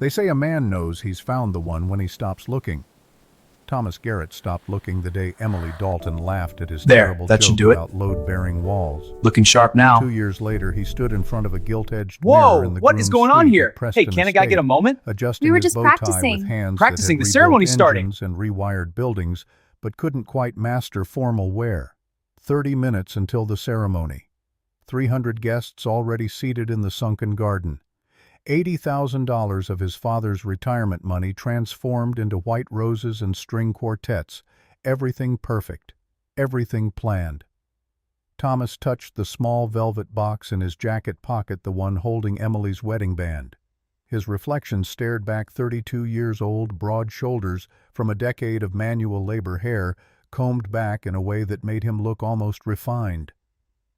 They say a man knows he's found the one when he stops looking. Thomas Garrett stopped looking the day Emily Dalton laughed at his There, terrible that should joke do it. about load-bearing walls. Looking sharp 2 now. years later, he stood in front of a gilt-edged Whoa, mirror in the what is groom's going on suite here? at Preston Hey, can a guy get a Estate, moment? adjusting We were his just bow tie with practicing. hands Practicing, that the had ceremony's rebuilt starting. engines and rewired buildings, but couldn't quite master formal wear. 30 minutes until the ceremony. 300 guests already seated in the sunken garden. $80,000 of his father's retirement money transformed into white roses and string quartets. Everything perfect. Everything planned. Thomas touched the small velvet box in his jacket pocket, the one holding Emily's wedding band. His reflection stared back 32 years old, broad shoulders from a decade of manual labor, hair combed back in a way that made him look almost refined.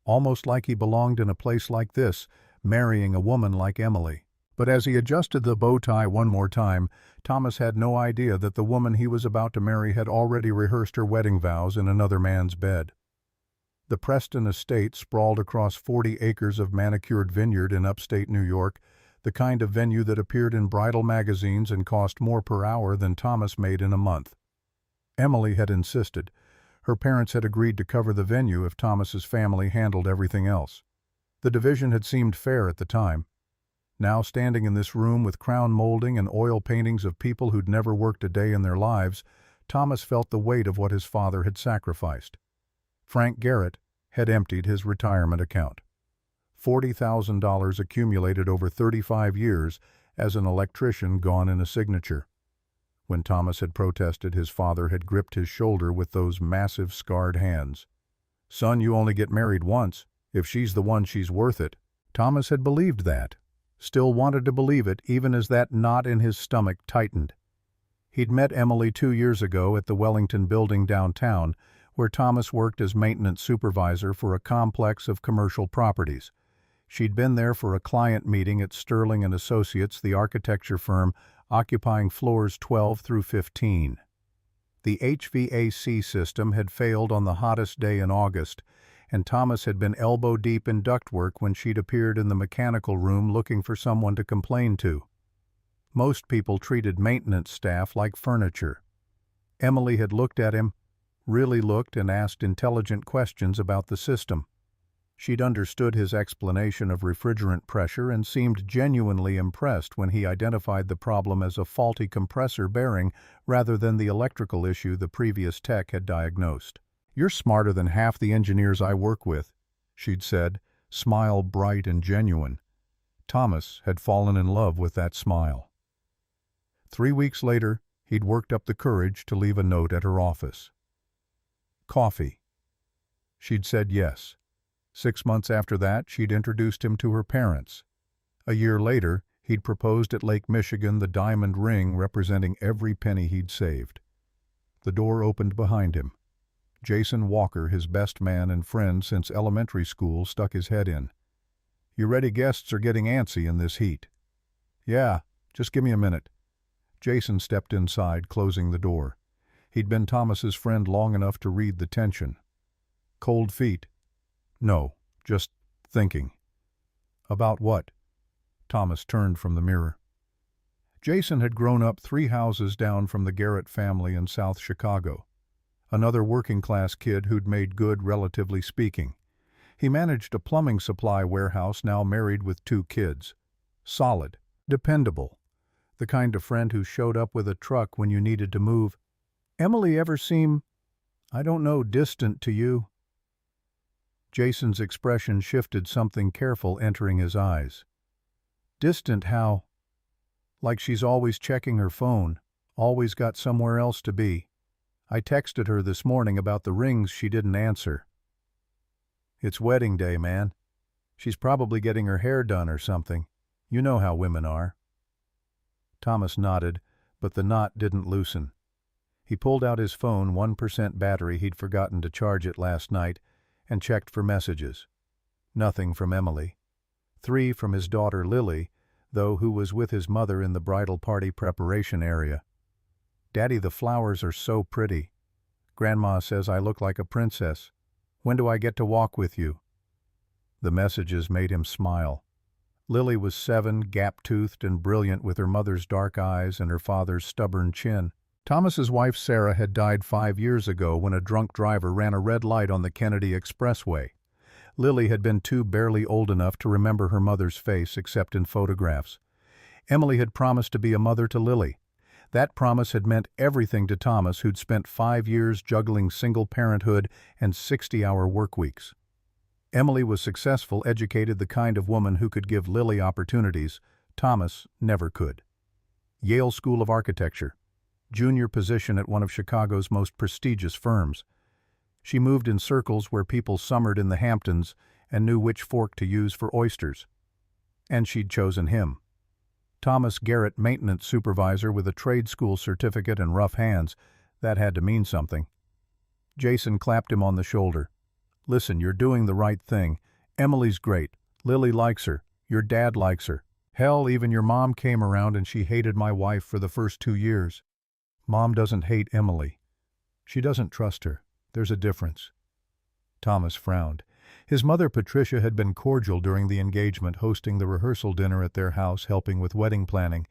Almost like he belonged in a place like this, marrying a woman like Emily. But as he adjusted the bow tie one more time, Thomas had no idea that the woman he was about to marry had already rehearsed her wedding vows in another man's bed. The Preston estate sprawled across 40 acres of manicured vineyard in upstate New York, the kind of venue that appeared in bridal magazines and cost more per hour than Thomas made in a month. Emily had insisted. Her parents had agreed to cover the venue if Thomas's family handled everything else. The division had seemed fair at the time. Now, standing in this room with crown molding and oil paintings of people who'd never worked a day in their lives, Thomas felt the weight of what his father had sacrificed. Frank Garrett had emptied his retirement account. $40,000 accumulated over 35 years as an electrician gone in a signature. When Thomas had protested, his father had gripped his shoulder with those massive scarred hands. "Son, you only get married once. If she's the one, she's worth it." Thomas had believed that. Still wanted to believe it, even as that knot in his stomach tightened. He'd met Emily 2 years ago at the Wellington Building downtown, where Thomas worked as maintenance supervisor for a complex of commercial properties. She'd been there for a client meeting at Sterling & Associates, the architecture firm occupying floors 12 through 15. The HVAC system had failed on the hottest day in August, and Thomas had been elbow-deep in ductwork when she'd appeared in the mechanical room looking for someone to complain to. Most people treated maintenance staff like furniture. Emily had looked at him, really looked, and asked intelligent questions about the system. She'd understood his explanation of refrigerant pressure and seemed genuinely impressed when he identified the problem as a faulty compressor bearing rather than the electrical issue the previous tech had diagnosed. "You're smarter than half the engineers I work with," she'd said, smile bright and genuine. Thomas had fallen in love with that smile. 3 weeks later, he'd worked up the courage to leave a note at her office. Coffee. She'd said yes. 6 months after that, she'd introduced him to her parents. A year later, he'd proposed at Lake Michigan, the diamond ring representing every penny he'd saved. The door opened behind him. Jason Walker, his best man and friend since elementary school, stuck his head in. "You ready? Guests are getting antsy in this heat." "Yeah, just give me a minute." Jason stepped inside, closing the door. He'd been Thomas's friend long enough to read the tension. "Cold feet?" "No, just thinking." "About what?" Thomas turned from the mirror. Jason had grown up 3 houses down from the Garrett family in South Chicago. Another working-class kid who'd made good, relatively speaking. He managed a plumbing supply warehouse, now married with 2 kids. Solid, dependable. The kind of friend who showed up with a truck when you needed to move. "Emily ever seem, I don't know, distant to you?" Jason's expression shifted, something careful entering his eyes. "Distant how?" "Like she's always checking her phone, always got somewhere else to be. I texted her this morning about the rings, she didn't answer." "It's wedding day, man. She's probably getting her hair done or something. You know how women are." Thomas nodded, but the knot didn't loosen. He pulled out his phone, 1% battery, he'd forgotten to charge it last night, and checked for messages. Nothing from Emily. 3 from his daughter Lily, though, who was with his mother in the bridal party preparation area. "Daddy, the flowers are so pretty. Grandma says I look like a princess. When do I get to walk with you?" The messages made him smile. Lily was 7, gap-toothed and brilliant with her mother's dark eyes and her father's stubborn chin. Thomas's wife Sarah had died 5 years ago when a drunk driver ran a red light on the Kennedy Expressway. Lily had been too barely old enough to remember her mother's face except in photographs. Emily had promised to be a mother to Lily. That promise had meant everything to Thomas, who'd spent 5 years juggling single parenthood and 60-hour work weeks. Emily was successful, educated, the kind of woman who could give Lily opportunities. Thomas never could. Yale School of Architecture. Junior position at one of Chicago's most prestigious firms. She moved in circles where people summered in the Hamptons and knew which fork to use for oysters. And she'd chosen him. Thomas Garrett, maintenance supervisor with a trade school certificate and rough hands. That had to mean something. Jason clapped him on the shoulder. "Listen, you're doing the right thing. Emily's great. Lily likes her. Your dad likes her. Hell, even your mom came around and she hated my wife for the first 2 years. Mom doesn't hate Emily. She doesn't trust her. There's a difference." Thomas frowned. His mother Patricia had been cordial during the engagement, hosting the rehearsal dinner at their house, helping with wedding planning.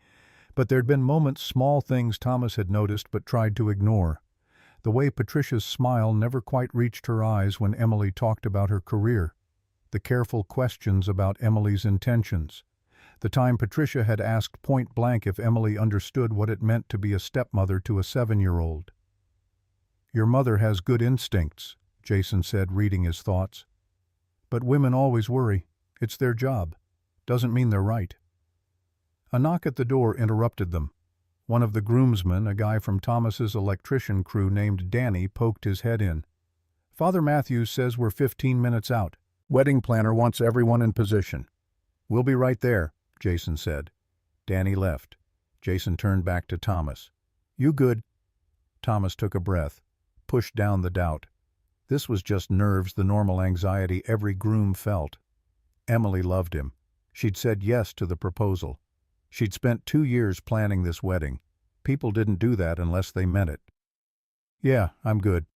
But there'd been moments, small things Thomas had noticed but tried to ignore. The way Patricia's smile never quite reached her eyes when Emily talked about her career. The careful questions about Emily's intentions. The time Patricia had asked point blank if Emily understood what it meant to be a stepmother to a 7-year-old. "Your mother has good instincts," Jason said, reading his thoughts. "But women always worry. It's their job. Doesn't mean they're right." A knock at the door interrupted them. One of the groomsmen, a guy from Thomas's electrician crew named Danny, poked his head in. "Father Matthews says we're 15 minutes out. Wedding planner wants everyone in position." "We'll be right there," Jason said. Danny left. Jason turned back to Thomas. "You good?" Thomas took a breath, pushed down the doubt. This was just nerves, the normal anxiety every groom felt. Emily loved him. She'd said yes to the proposal. She'd spent 2 years planning this wedding. People didn't do that unless they meant it. "Yeah, I'm good."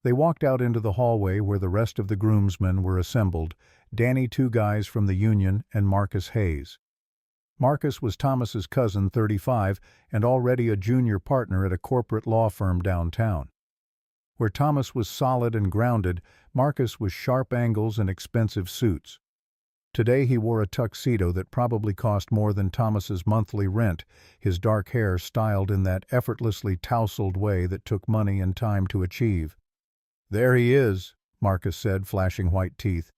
They walked out into the hallway where the rest of the groomsmen were assembled, Danny, 2 guys from the union, and Marcus Hayes. Marcus was Thomas's cousin, 35, and already a junior partner at a corporate law firm downtown. Where Thomas was solid and grounded, Marcus was sharp angles and expensive suits. Today he wore a tuxedo that probably cost more than Thomas's monthly rent, his dark hair styled in that effortlessly tousled way that took money and time to achieve. "There he is," Marcus said, flashing white teeth.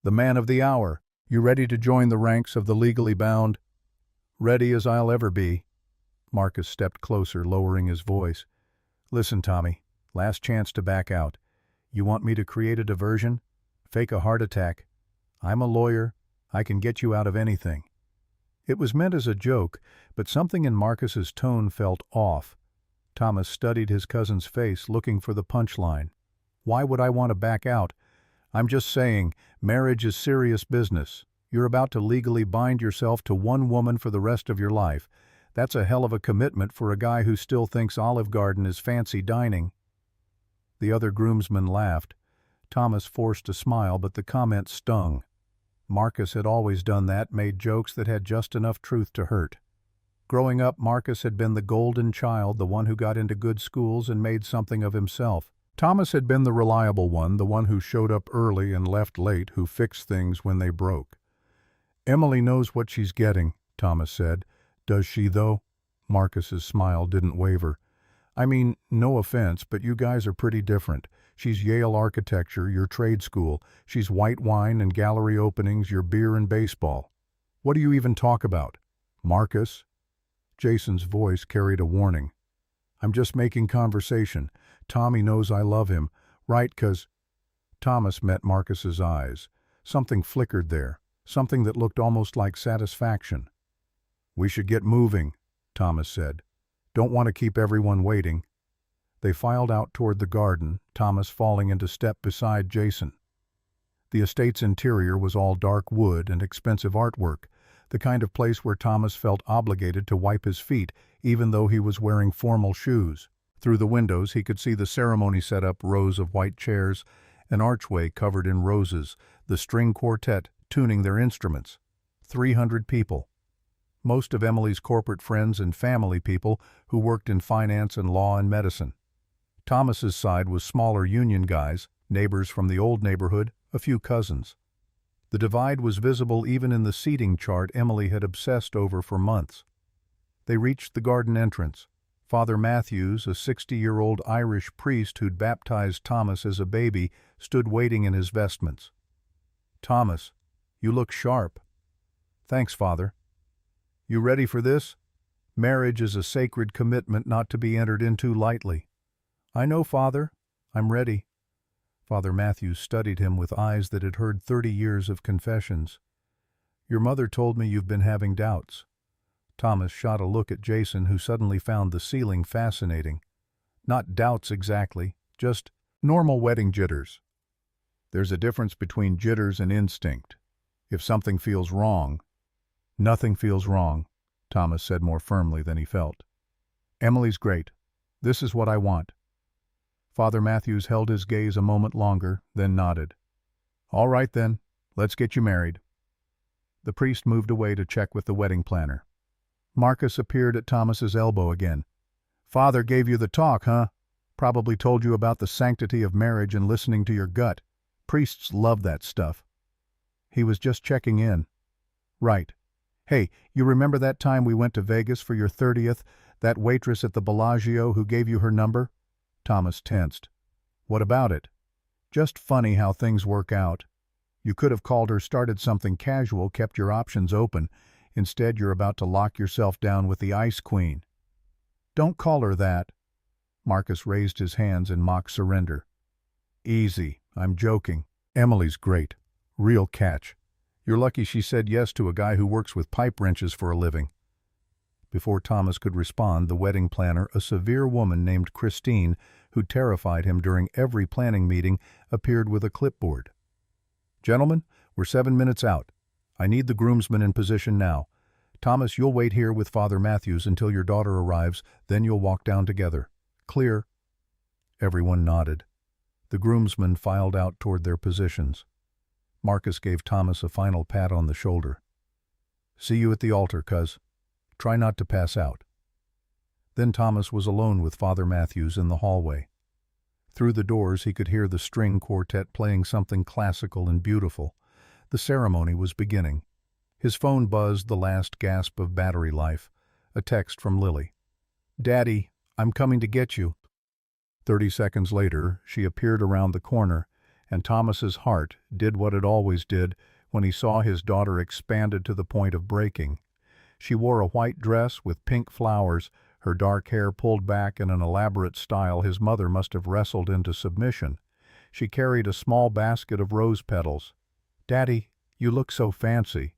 "The man of the hour. You ready to join the ranks of the legally bound?" "Ready as I'll ever be." Marcus stepped closer, lowering his voice. "Listen, Tommy, last chance to back out. You want me to create a diversion? Fake a heart attack? I'm a lawyer. I can get you out of anything." It was meant as a joke, but something in Marcus's tone felt off. Thomas studied his cousin's face, looking for the punchline. "Why would I want to back out? I'm just saying, marriage is serious business. You're about to legally bind yourself to one woman for the rest of your life. That's a hell of a commitment for a guy who still thinks Olive Garden is fancy dining." The other groomsmen laughed. Thomas forced a smile, but the comment stung. Marcus had always done that, made jokes that had just enough truth to hurt. Growing up, Marcus had been the golden child, the one who got into good schools and made something of himself. Thomas had been the reliable one, the one who showed up early and left late, who fixed things when they broke. "Emily knows what she's getting," Thomas said. "Does she, though?" Marcus's smile didn't waver. "I mean, no offense, but you guys are pretty different. She's Yale architecture, your trade school. She's white wine and gallery openings, your beer and baseball. What do you even talk about?" "Marcus?" Jason's voice carried a warning. "I'm just making conversation. Tommy knows I love him, right? 'Cause..." Thomas met Marcus's eyes. Something flickered there, something that looked almost like satisfaction. "We should get moving," Thomas said. "Don't want to keep everyone waiting." They filed out toward the garden, Thomas falling into step beside Jason. The estate's interior was all dark wood and expensive artwork, the kind of place where Thomas felt obligated to wipe his feet, even though he was wearing formal shoes. Through the windows he could see the ceremony setup, rows of white chairs, an archway covered in roses, the string quartet tuning their instruments. 300 people. Most of Emily's corporate friends and family people who worked in finance and law and medicine. Thomas's side was smaller union guys, neighbors from the old neighborhood, a few cousins. The divide was visible even in the seating chart Emily had obsessed over for months. They reached the garden entrance. Father Matthews, a 60-year-old Irish priest who'd baptized Thomas as a baby, stood waiting in his vestments. "Thomas, you look sharp." "Thanks, Father." "You ready for this? Marriage is a sacred commitment not to be entered into lightly." "I know, Father. I'm ready." Father Matthews studied him with eyes that had heard 30 years of confessions. "Your mother told me you've been having doubts." Thomas shot a look at Jason, who suddenly found the ceiling fascinating. Not doubts exactly, just normal wedding jitters. There's a difference between jitters and instinct. If something feels wrong. "Nothing feels wrong," Thomas said more firmly than he felt. "Emily's great. This is what I want." Father Matthews held his gaze a moment longer, then nodded. "All right then, let's get you married." The priest moved away to check with the wedding planner. Marcus appeared at Thomas's elbow again. "Father gave you the talk, huh? Probably told you about the sanctity of marriage and listening to your gut. Priests love that stuff." "He was just checking in." "Right. Hey, you remember that time we went to Vegas for your 30th, that waitress at the Bellagio who gave you her number?" Thomas tensed. "What about it?" "Just funny how things work out. You could have called her, started something casual, kept your options open. Instead, you're about to lock yourself down with the Ice Queen." "Don't call her that." Marcus raised his hands in mock surrender. "Easy, I'm joking. Emily's great. Real catch. You're lucky she said yes to a guy who works with pipe wrenches for a living." Before Thomas could respond, the wedding planner, a severe woman named Christine, who terrified him during every planning meeting, appeared with a clipboard. "Gentlemen, we're 7 minutes out. I need the groomsmen in position now. Thomas, you'll wait here with Father Matthews until your daughter arrives, then you'll walk down together. Clear?" Everyone nodded. The groomsmen filed out toward their positions. Marcus gave Thomas a final pat on the shoulder. "See you at the altar, cuz. Try not to pass out." Then Thomas was alone with Father Matthews in the hallway. Through the doors he could hear the string quartet playing something classical and beautiful. The ceremony was beginning. His phone buzzed the last gasp of battery life. A text from Lily. "Daddy, I'm coming to get you." 30 seconds later, she appeared around the corner, and Thomas's heart did what it always did when he saw his daughter expanded to the point of breaking. She wore a white dress with pink flowers, her dark hair pulled back in an elaborate style his mother must have wrestled into submission. She carried a small basket of rose petals. "Daddy, you look so fancy."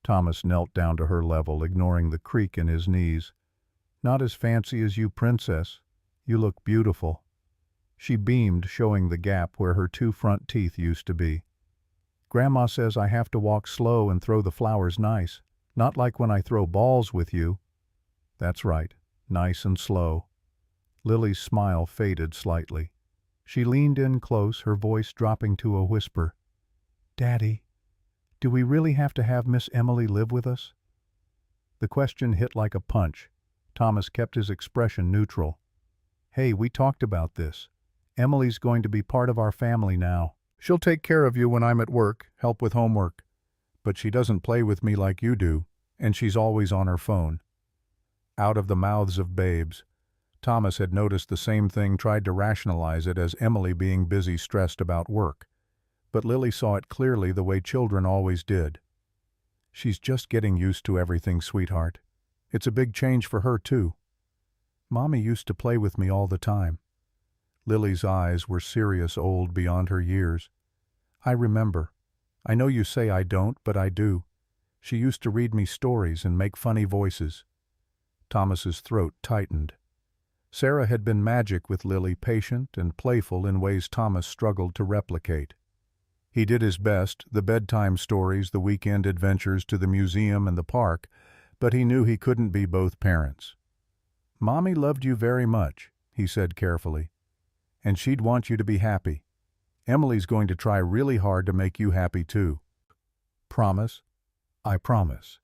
Thomas knelt down to her level, ignoring the creak in his knees. "Not as fancy as you, princess. You look beautiful." She beamed, showing the gap where her 2 front teeth used to be. "Grandma says I have to walk slow and throw the flowers nice. Not like when I throw balls with you." "That's right, nice and slow." Lily's smile faded slightly. She leaned in close, her voice dropping to a whisper. "Daddy, do we really have to have Miss Emily live with us?" The question hit like a punch. Thomas kept his expression neutral. "Hey, we talked about this. Emily's going to be part of our family now. She'll take care of you when I'm at work, help with homework. But she doesn't play with me like you do, and she's always on her phone." Out of the mouths of babes. Thomas had noticed the same thing, tried to rationalize it as Emily being busy, stressed about work. But Lily saw it clearly, the way children always did. "She's just getting used to everything, sweetheart. It's a big change for her, too. Mommy used to play with me all the time." Lily's eyes were serious, old beyond her years. "I remember. I know you say I don't, but I do. She used to read me stories and make funny voices." Thomas's throat tightened. Sarah had been magic with Lily, patient and playful in ways Thomas struggled to replicate. He did his best, the bedtime stories, the weekend adventures to the museum and the park, but he knew he couldn't be both parents. "Mommy loved you very much," he said carefully, "and she'd want you to be happy. Emily's going to try really hard to make you happy too." "Promise?" I promise."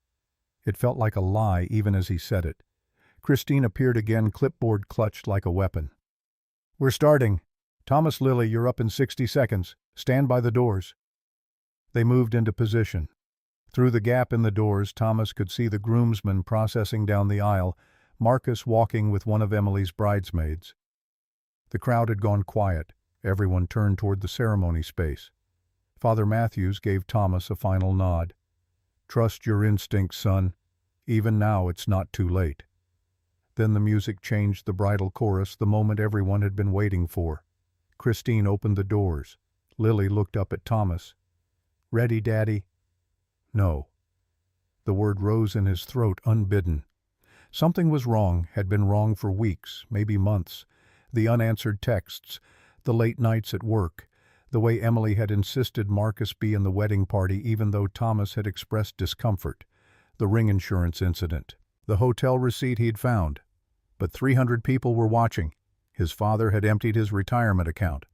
It felt like a lie even as he said it. Christine appeared again, clipboard clutched like a weapon. "We're starting. Thomas, Lily, you're up in 60 seconds. Stand by the doors." They moved into position. Through the gap in the doors, Thomas could see the groomsmen processing down the aisle, Marcus walking with one of Emily's bridesmaids. The crowd had gone quiet. Everyone turned toward the ceremony space. Father Matthews gave Thomas a final nod. "Trust your instincts, son. Even now it's not too late." Then the music changed, the bridal chorus, the moment everyone had been waiting for. Christine opened the doors. Lily looked up at Thomas. "Ready, Daddy?" "No." The word rose in his throat unbidden. Something was wrong, had been wrong for weeks, maybe months. The unanswered texts, the late nights at work, the way Emily had insisted Marcus be in the wedding party even though Thomas had expressed discomfort, the ring insurance incident, the hotel receipt he'd found. But 300 people were watching. His father had emptied his retirement account.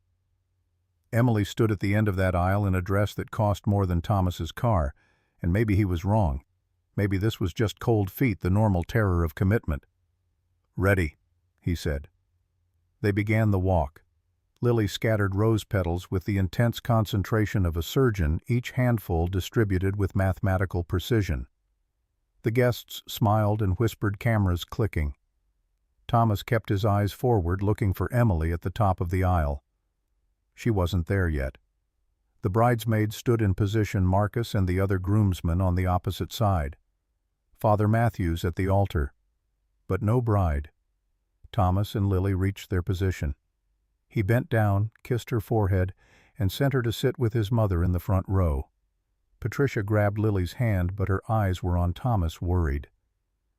Emily stood at the end of that aisle in a dress that cost more than Thomas's car, and maybe he was wrong. Maybe this was just cold feet, the normal terror of commitment. "Ready," he said. They began the walk. Lily scattered rose petals with the intense concentration of a surgeon, each handful distributed with mathematical precision. The guests smiled and whispered, cameras clicking. Thomas kept his eyes forward, looking for Emily at the top of the aisle. She wasn't there yet. The bridesmaids stood in position, Marcus and the other groomsmen on the opposite side. Father Matthews at the altar. But no bride. Thomas and Lily reached their position. He bent down, kissed her forehead, and sent her to sit with his mother in the front row. Patricia grabbed Lily's hand, but her eyes were on Thomas, worried.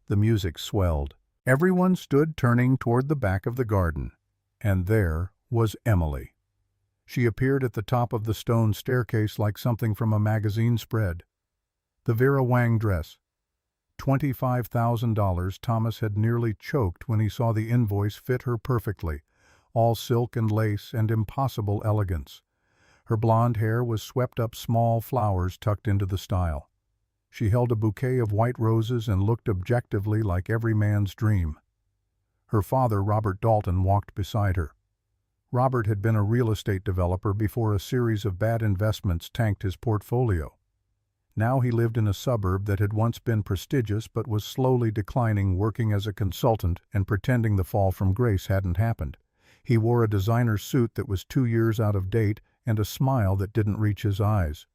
The music swelled. Everyone stood turning toward the back of the garden. And there was Emily. She appeared at the top of the stone staircase like something from a magazine spread. The Vera Wang dress. $25,000. Thomas had nearly choked when he saw the invoice fit her perfectly, all silk and lace and impossible elegance. Her blonde hair was swept up, small flowers tucked into the style. She held a bouquet of white roses and looked objectively like every man's dream. Her father, Robert Dalton, walked beside her. Robert had been a real estate developer before a series of bad investments tanked his portfolio. Now he lived in a suburb that had once been prestigious but was slowly declining, working as a consultant and pretending the fall from grace hadn't happened. He wore a designer suit that was 2 years out of date and a smile that didn't reach his eyes.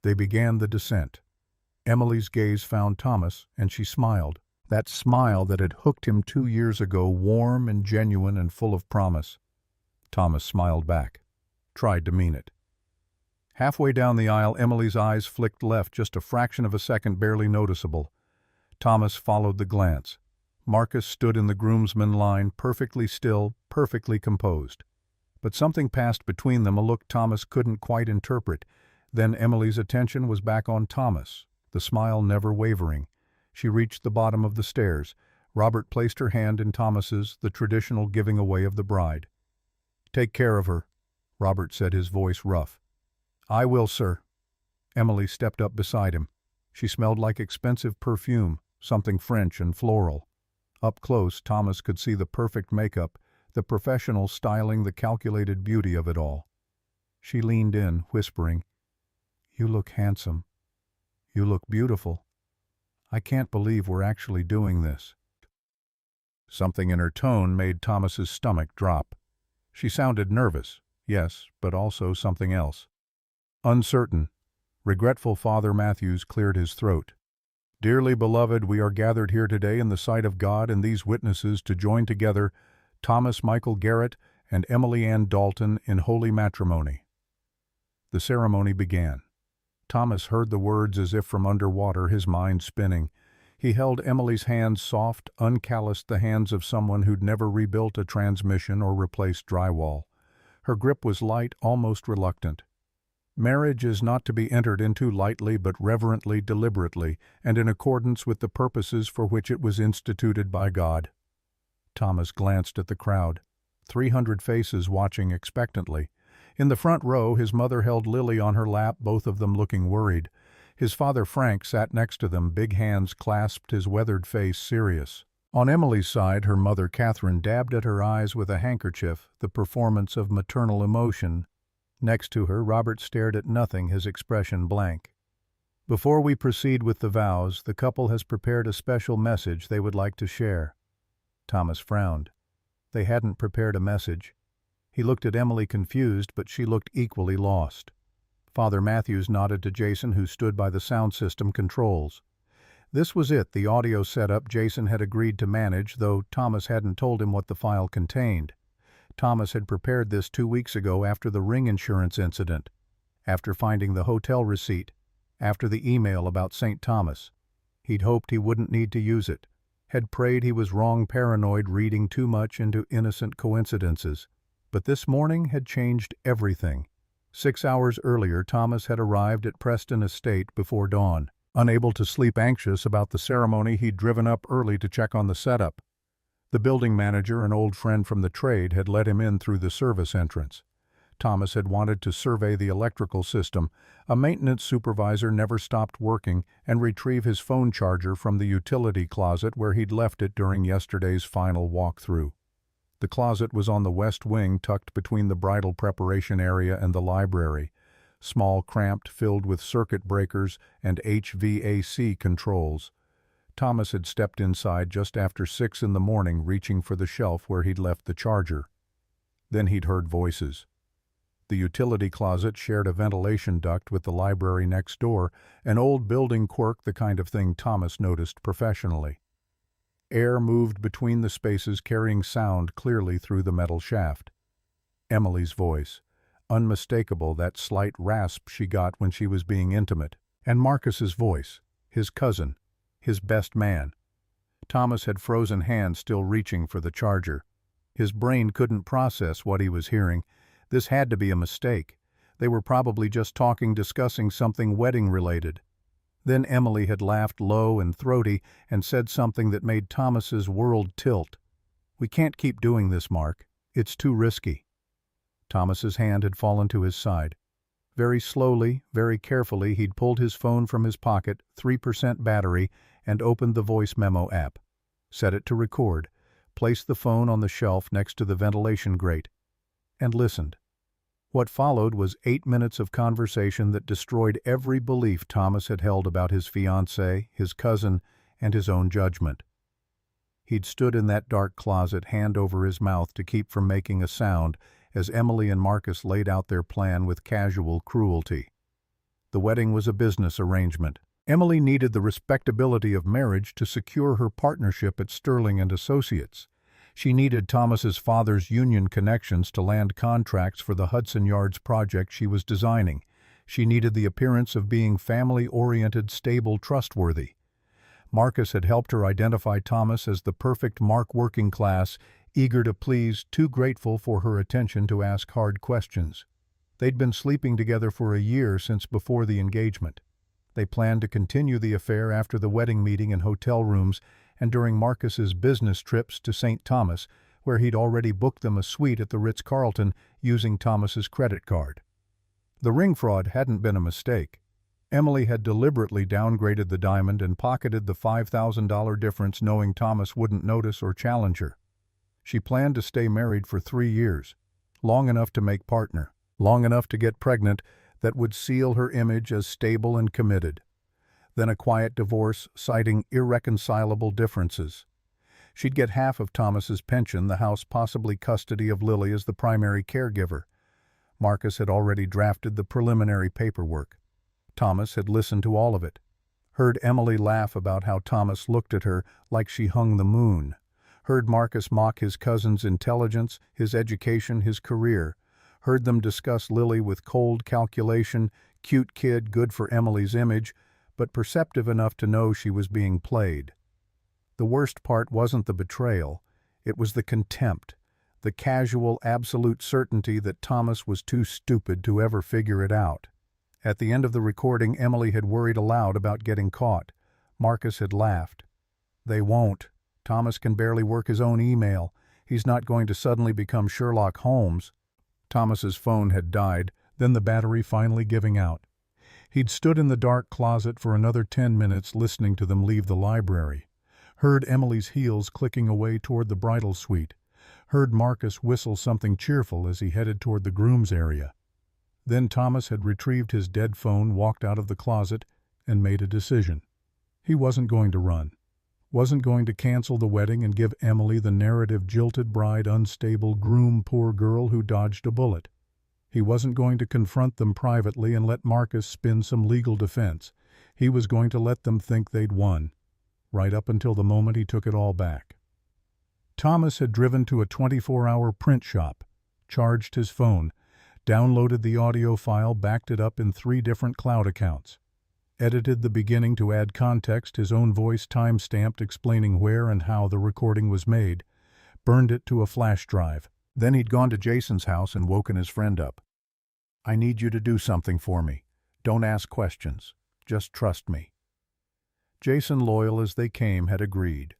They began the descent. Emily's gaze found Thomas, and she smiled. That smile that had hooked him 2 years ago, warm and genuine and full of promise. Thomas smiled back, tried to mean it. Halfway down the aisle, Emily's eyes flicked left, just a fraction of a second, barely noticeable. Thomas followed the glance. Marcus stood in the groomsmen line, perfectly still, perfectly composed. But something passed between them, a look Thomas couldn't quite interpret. Then Emily's attention was back on Thomas, the smile never wavering. She reached the bottom of the stairs. Robert placed her hand in Thomas's, the traditional giving away of the bride. "Take care of her," Robert said, his voice rough. "I will, sir." Emily stepped up beside him. She smelled like expensive perfume, something French and floral. Up close, Thomas could see the perfect makeup, the professional styling, the calculated beauty of it all. She leaned in, whispering, "You look handsome. You look beautiful. I can't believe we're actually doing this." Something in her tone made Thomas's stomach drop. She sounded nervous, yes, but also something else. Uncertain, regretful. Father Matthews cleared his throat. "Dearly beloved, we are gathered here today in the sight of God and these witnesses to join together Thomas Michael Garrett and Emily Ann Dalton in holy matrimony." The ceremony began. Thomas heard the words as if from underwater, his mind spinning. He held Emily's hands, soft, uncalloused, the hands of someone who'd never rebuilt a transmission or replaced drywall. Her grip was light, almost reluctant. Marriage is not to be entered into lightly but reverently, deliberately, and in accordance with the purposes for which it was instituted by God. Thomas glanced at the crowd. 300 faces watching expectantly. In the front row, his mother held Lily on her lap, both of them looking worried. His father Frank sat next to them, big hands clasped, his weathered face serious. On Emily's side, her mother Catherine dabbed at her eyes with a handkerchief, the performance of maternal emotion. Next to her, Robert stared at nothing, his expression blank. Before we proceed with the vows, the couple has prepared a special message they would like to share. Thomas frowned. They hadn't prepared a message. He looked at Emily confused, but she looked equally lost. Father Matthews nodded to Jason, who stood by the sound system controls. This was it, the audio setup Jason had agreed to manage, though Thomas hadn't told him what the file contained. Thomas had prepared this 2 weeks ago after the ring insurance incident, after finding the hotel receipt, after the email about St. Thomas. He'd hoped he wouldn't need to use it, had prayed he was wrong, paranoid, reading too much into innocent coincidences. But this morning had changed everything. 6 hours earlier, Thomas had arrived at Preston Estate before dawn. Unable to sleep, anxious about the ceremony, he'd driven up early to check on the setup. The building manager, an old friend from the trade, had let him in through the service entrance. Thomas had wanted to survey the electrical system. A maintenance supervisor never stopped working, and retrieve his phone charger from the utility closet where he'd left it during yesterday's final walkthrough. The closet was on the west wing, tucked between the bridal preparation area and the library. Small, cramped, filled with circuit breakers and HVAC controls. Thomas had stepped inside just after 6 in the morning, reaching for the shelf where he'd left the charger. Then he'd heard voices. The utility closet shared a ventilation duct with the library next door, an old building quirk, the kind of thing Thomas noticed professionally. Air moved between the spaces, carrying sound clearly through the metal shaft. Emily's voice. Unmistakable, that slight rasp she got when she was being intimate. And Marcus's voice, his cousin, his best man. Thomas had frozen hands, still reaching for the charger. His brain couldn't process what he was hearing. This had to be a mistake. They were probably just talking, discussing something wedding-related. Then Emily had laughed low and throaty and said something that made Thomas's world tilt. "We can't keep doing this, Mark. It's too risky." Thomas's hand had fallen to his side. Very slowly, very carefully, he'd pulled his phone from his pocket, 3% battery, and opened the voice memo app. Set it to record, placed the phone on the shelf next to the ventilation grate, and listened. What followed was 8 minutes of conversation that destroyed every belief Thomas had held about his fiancée, his cousin, and his own judgment. He'd stood in that dark closet, hand over his mouth to keep from making a sound, as Emily and Marcus laid out their plan with casual cruelty. The wedding was a business arrangement. Emily needed the respectability of marriage to secure her partnership at Sterling and Associates. She needed Thomas's father's union connections to land contracts for the Hudson Yards project she was designing. She needed the appearance of being family-oriented, stable, trustworthy. Marcus had helped her identify Thomas as the perfect Mark, working class, eager to please, too grateful for her attention to ask hard questions. They'd been sleeping together for a year, since before the engagement. They planned to continue the affair after the wedding meeting in hotel rooms and during Marcus's business trips to St. Thomas, where he'd already booked them a suite at the Ritz-Carlton using Thomas's credit card. The ring fraud hadn't been a mistake. Emily had deliberately downgraded the diamond and pocketed the $5,000 difference, knowing Thomas wouldn't notice or challenge her. She planned to stay married for 3 years, long enough to make partner, long enough to get pregnant, that would seal her image as stable and committed. Then a quiet divorce, citing irreconcilable differences. She'd get half of Thomas's pension, the house, possibly custody of Lily as the primary caregiver. Marcus had already drafted the preliminary paperwork. Thomas had listened to all of it. Heard Emily laugh about how Thomas looked at her like she hung the moon. Heard Marcus mock his cousin's intelligence, his education, his career. Heard them discuss Lily with cold calculation, cute kid, good for Emily's image, but perceptive enough to know she was being played. The worst part wasn't the betrayal, it was the contempt, the casual, absolute certainty that Thomas was too stupid to ever figure it out. At the end of the recording, Emily had worried aloud about getting caught. Marcus had laughed. "They won't. Thomas can barely work his own email. He's not going to suddenly become Sherlock Holmes." Thomas's phone had died, then the battery finally giving out. He'd stood in the dark closet for another 10 minutes listening to them leave the library, heard Emily's heels clicking away toward the bridal suite, heard Marcus whistle something cheerful as he headed toward the groom's area. Then Thomas had retrieved his dead phone, walked out of the closet, and made a decision. He wasn't going to run. Wasn't going to cancel the wedding and give Emily the narrative jilted bride, unstable groom, poor girl who dodged a bullet. He wasn't going to confront them privately and let Marcus spin some legal defense. He was going to let them think they'd won, right up until the moment he took it all back. Thomas had driven to a 24-hour print shop, charged his phone, downloaded the audio file, backed it up in 3 different cloud accounts, edited the beginning to add context, his own voice time-stamped explaining where and how the recording was made, burned it to a flash drive. Then he'd gone to Jason's house and woken his friend up. "I need you to do something for me. Don't ask questions. Just trust me." Jason, loyal as they came, had agreed.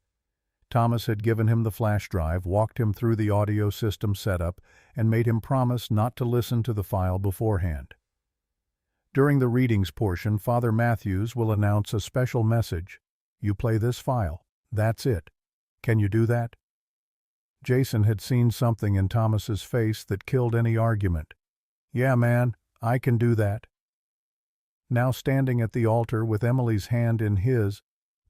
Thomas had given him the flash drive, walked him through the audio system setup, and made him promise not to listen to the file beforehand. During the readings portion, Father Matthews will announce a special message. "You play this file. That's it. Can you do that?" Jason had seen something in Thomas's face that killed any argument. "Yeah, man, I can do that." Now standing at the altar with Emily's hand in his,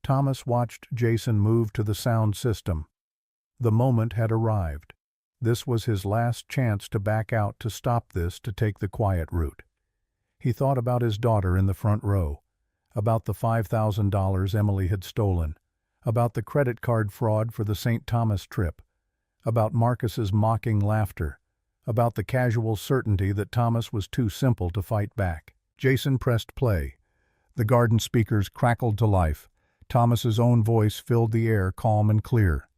Thomas watched Jason move to the sound system. The moment had arrived. This was his last chance to back out, to stop this, to take the quiet route. He thought about his daughter in the front row, about the $5,000 Emily had stolen, about the credit card fraud for the St. Thomas trip, about Marcus's mocking laughter, about the casual certainty that Thomas was too simple to fight back. Jason pressed play. The garden speakers crackled to life. Thomas's own voice filled the air, calm and clear.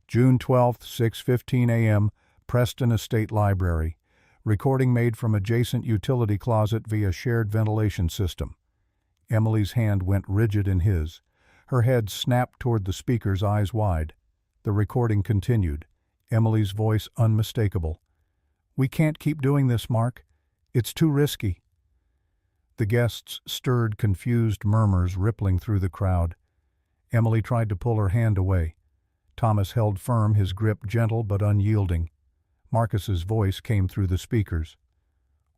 June 12th, 6:15 a.m., Preston Estate Library. Recording made from adjacent utility closet via shared ventilation system. Emily's hand went rigid in his. Her head snapped toward the speaker's, eyes wide. The recording continued. Emily's voice unmistakable. "We can't keep doing this, Mark. It's too risky." The guests stirred, confused murmurs rippling through the crowd. Emily tried to pull her hand away. Thomas held firm, his grip gentle but unyielding. Marcus's voice came through the speakers.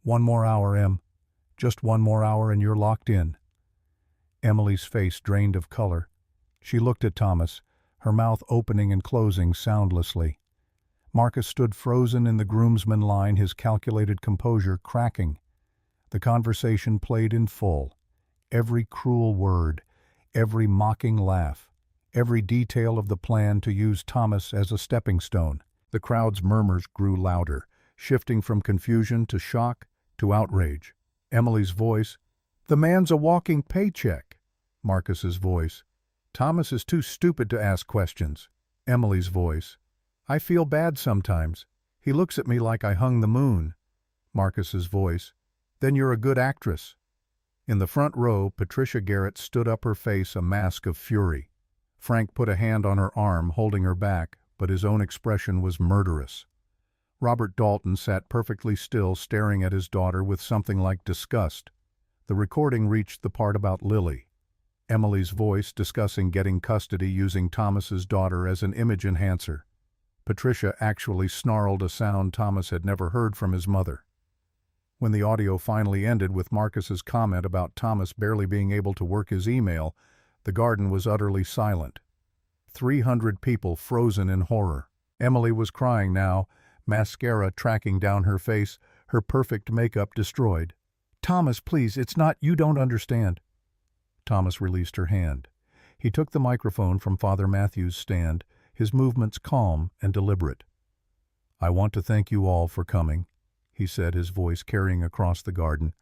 "One more hour, Em. Just one more hour and you're locked in." Emily's face drained of color. She looked at Thomas, her mouth opening and closing soundlessly. Marcus stood frozen in the groomsman line, his calculated composure cracking. The conversation played in full. Every cruel word, every mocking laugh, every detail of the plan to use Thomas as a stepping stone. The crowd's murmurs grew louder, shifting from confusion to shock to outrage. Emily's voice, "The man's a walking paycheck." Marcus's voice, "Thomas is too stupid to ask questions." Emily's voice, "I feel bad sometimes. He looks at me like I hung the moon." Marcus's voice, "Then you're a good actress." In the front row, Patricia Garrett stood up, her face a mask of fury. Frank put a hand on her arm, holding her back, but his own expression was murderous. Robert Dalton sat perfectly still, staring at his daughter with something like disgust. The recording reached the part about Lily. Emily's voice discussing getting custody using Thomas's daughter as an image enhancer. Patricia actually snarled a sound Thomas had never heard from his mother. When the audio finally ended with Marcus's comment about Thomas barely being able to work his email, the garden was utterly silent. 300 people frozen in horror. Emily was crying now, mascara tracking down her face, her perfect makeup destroyed. "Thomas, please, it's not, you don't understand." Thomas released her hand. He took the microphone from Father Matthew's stand, his movements calm and deliberate. "I want to thank you all for coming," he said, his voice carrying across the garden.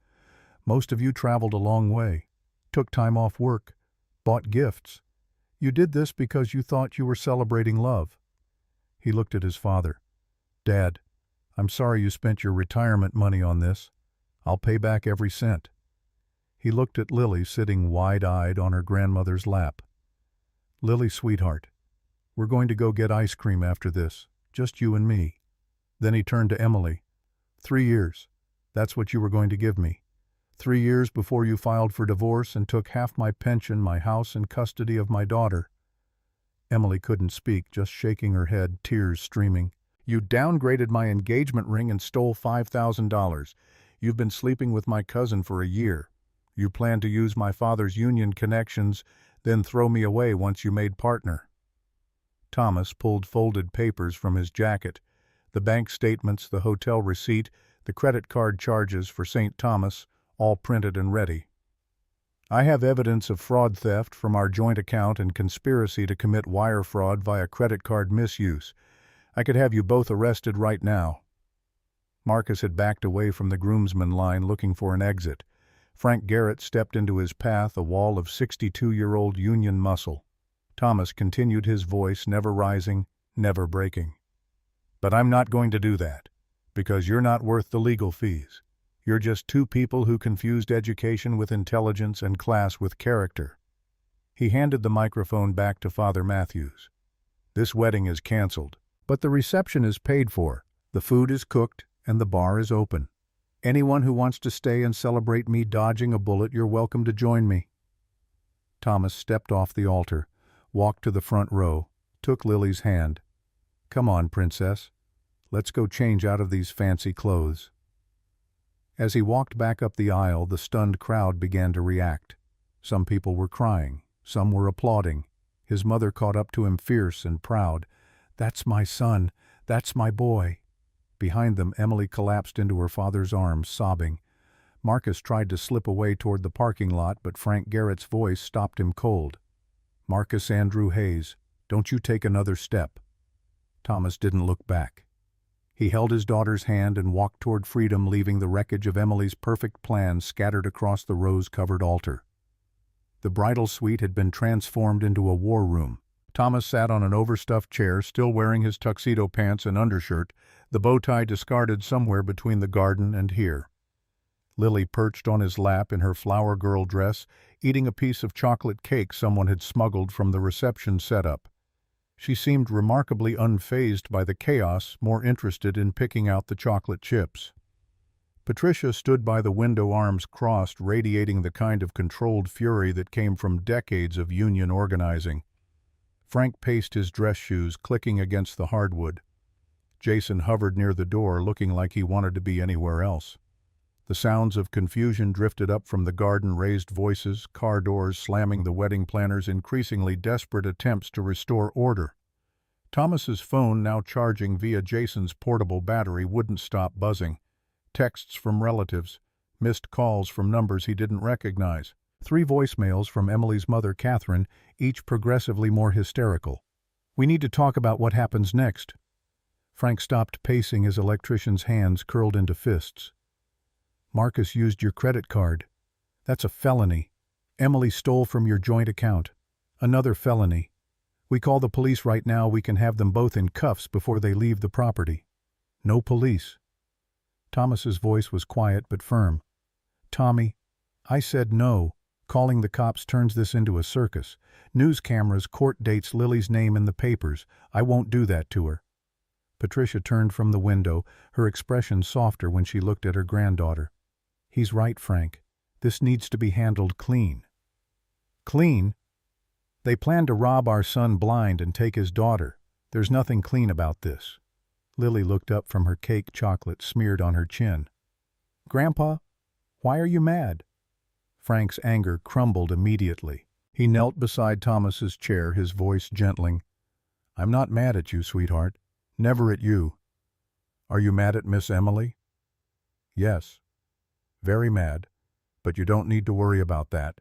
"Most of you traveled a long way, took time off work, bought gifts. You did this because you thought you were celebrating love." He looked at his father. "Dad, I'm sorry you spent your retirement money on this. I'll pay back every cent." He looked at Lily sitting wide-eyed on her grandmother's lap. "Lily, sweetheart, we're going to go get ice cream after this, just you and me." Then he turned to Emily. 3 years. That's what you were going to give me. 3 years before you filed for divorce and took half my pension, my house, and custody of my daughter." Emily couldn't speak, just shaking her head, tears streaming. "You downgraded my engagement ring and stole $5,000. You've been sleeping with my cousin for a year. You plan to use my father's union connections, then throw me away once you made partner." Thomas pulled folded papers from his jacket, the bank statements, the hotel receipt, the credit card charges for St. Thomas, all printed and ready. "I have evidence of fraud theft from our joint account and conspiracy to commit wire fraud via credit card misuse. I could have you both arrested right now." Marcus had backed away from the groomsman line looking for an exit. Frank Garrett stepped into his path, a wall of 62-year-old Union muscle. Thomas continued, his voice never rising, never breaking. "But I'm not going to do that, because you're not worth the legal fees. You're just two people who confused education with intelligence and class with character." He handed the microphone back to Father Matthews. "This wedding is canceled, but the reception is paid for, the food is cooked, and the bar is open. Anyone who wants to stay and celebrate me dodging a bullet, you're welcome to join me." Thomas stepped off the altar, walked to the front row, took Lily's hand. "Come on, princess. Let's go change out of these fancy clothes." As he walked back up the aisle, the stunned crowd began to react. Some people were crying, some were applauding. His mother caught up to him, fierce and proud. "That's my son. That's my boy." Behind them, Emily collapsed into her father's arms, sobbing. Marcus tried to slip away toward the parking lot, but Frank Garrett's voice stopped him cold. "Marcus Andrew Hayes, don't you take another step." Thomas didn't look back. He held his daughter's hand and walked toward freedom, leaving the wreckage of Emily's perfect plan scattered across the rose-covered altar. The bridal suite had been transformed into a war room. Thomas sat on an overstuffed chair, still wearing his tuxedo pants and undershirt, the bow tie discarded somewhere between the garden and here. Lily perched on his lap in her flower girl dress, eating a piece of chocolate cake someone had smuggled from the reception setup. She seemed remarkably unfazed by the chaos, more interested in picking out the chocolate chips. Patricia stood by the window, arms crossed, radiating the kind of controlled fury that came from decades of union organizing. Frank paced his dress shoes, clicking against the hardwood. Jason hovered near the door, looking like he wanted to be anywhere else. The sounds of confusion drifted up from the garden, raised voices, car doors slamming, the wedding planners' increasingly desperate attempts to restore order. Thomas's phone, now charging via Jason's portable battery, wouldn't stop buzzing. Texts from relatives, missed calls from numbers he didn't recognize. 3 voicemails from Emily's mother, Catherine, each progressively more hysterical. "We need to talk about what happens next." Frank stopped pacing, his electrician's hands curled into fists. "Marcus used your credit card. That's a felony. Emily stole from your joint account. Another felony. We call the police right now. We can have them both in cuffs before they leave the property." "No police." Thomas's voice was quiet but firm. "Tommy, I said no. Calling the cops turns this into a circus. News cameras, court dates, Lily's name in the papers. I won't do that to her." Patricia turned from the window, her expression softer when she looked at her granddaughter. "He's right, Frank. This needs to be handled clean." "Clean? They plan to rob our son blind and take his daughter. There's nothing clean about this." Lily looked up from her cake, chocolate smeared on her chin. "Grandpa, why are you mad?" Frank's anger crumbled immediately. He knelt beside Thomas's chair, his voice gentling. "I'm not mad at you, sweetheart. Never at you. Are you mad at Miss Emily?" "Yes. Very mad, but you don't need to worry about that."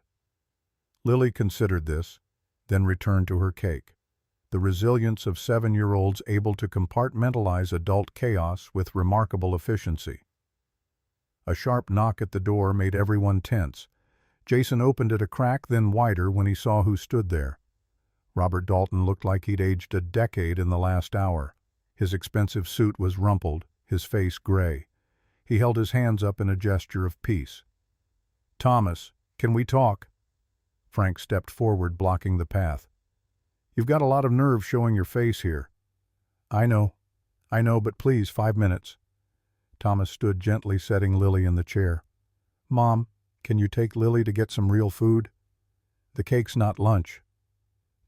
Lily considered this, then returned to her cake. The resilience of 7-year-olds able to compartmentalize adult chaos with remarkable efficiency. A sharp knock at the door made everyone tense. Jason opened it a crack, then wider, when he saw who stood there. Robert Dalton looked like he'd aged a decade in the last hour. His expensive suit was rumpled, his face gray. He held his hands up in a gesture of peace. "Thomas, can we talk?" Frank stepped forward, blocking the path. "You've got a lot of nerve showing your face here." I know, but please, 5 minutes." Thomas stood gently, setting Lily in the chair. "Mom, Can you take Lily to get some real food? The cake's not lunch.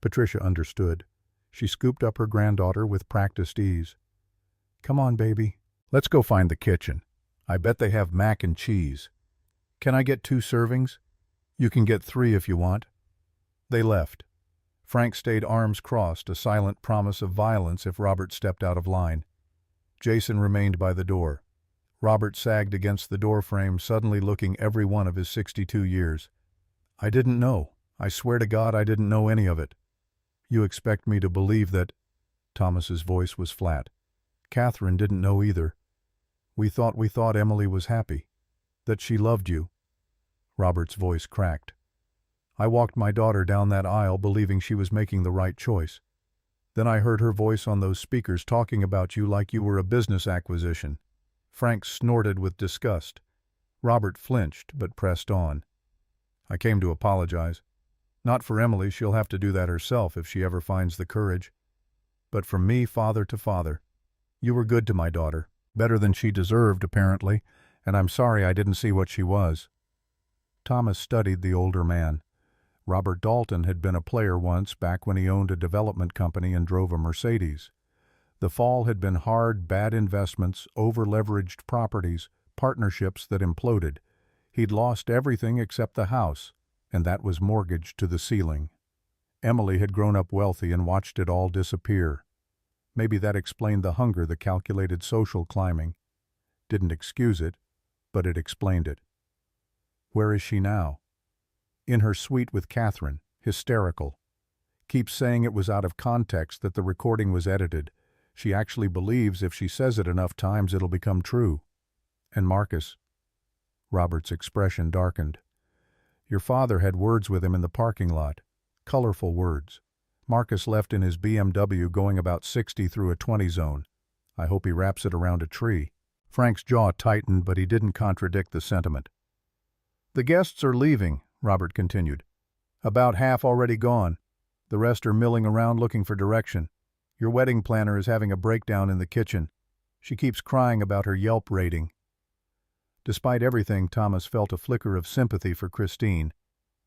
Patricia understood. She scooped up her granddaughter with practiced ease. Come on, baby. Let's go find the kitchen. I bet they have mac and cheese. Can I get 2 servings? You can get 3 if you want. They left. Frank stayed arms crossed, a silent promise of violence if Robert stepped out of line. Jason remained by the door. Robert sagged against the doorframe, suddenly looking every one of his 62 years. I didn't know. I swear to God I didn't know any of it. You expect me to believe that... Thomas's voice was flat. Catherine didn't know either. We thought Emily was happy. That she loved you. Robert's voice cracked. I walked my daughter down that aisle believing she was making the right choice. Then I heard her voice on those speakers talking about you like you were a business acquisition. Frank snorted with disgust. Robert flinched, but pressed on. I came to apologize. Not for Emily, she'll have to do that herself if she ever finds the courage. But from me, father to father. You were good to my daughter, better than she deserved, apparently, and I'm sorry I didn't see what she was. Thomas studied the older man. Robert Dalton had been a player once, back when he owned a development company and drove a Mercedes. The fall had been hard, bad investments, over-leveraged properties, partnerships that imploded. He'd lost everything except the house, and that was mortgaged to the ceiling. Emily had grown up wealthy and watched it all disappear. Maybe that explained the hunger, the calculated social climbing. Didn't excuse it, but it explained it. Where is she now? In her suite with Catherine, hysterical. Keeps saying it was out of context, that the recording was edited. She actually believes if she says it enough times it'll become true. And Marcus? Robert's expression darkened. Your father had words with him in the parking lot. Colorful words. Marcus left in his BMW going about 60 through a 20 zone. I hope he wraps it around a tree. Frank's jaw tightened, but he didn't contradict the sentiment. The guests are leaving, Robert continued. About half already gone. The rest are milling around looking for direction. Your wedding planner is having a breakdown in the kitchen. She keeps crying about her Yelp rating. Despite everything, Thomas felt a flicker of sympathy for Christine.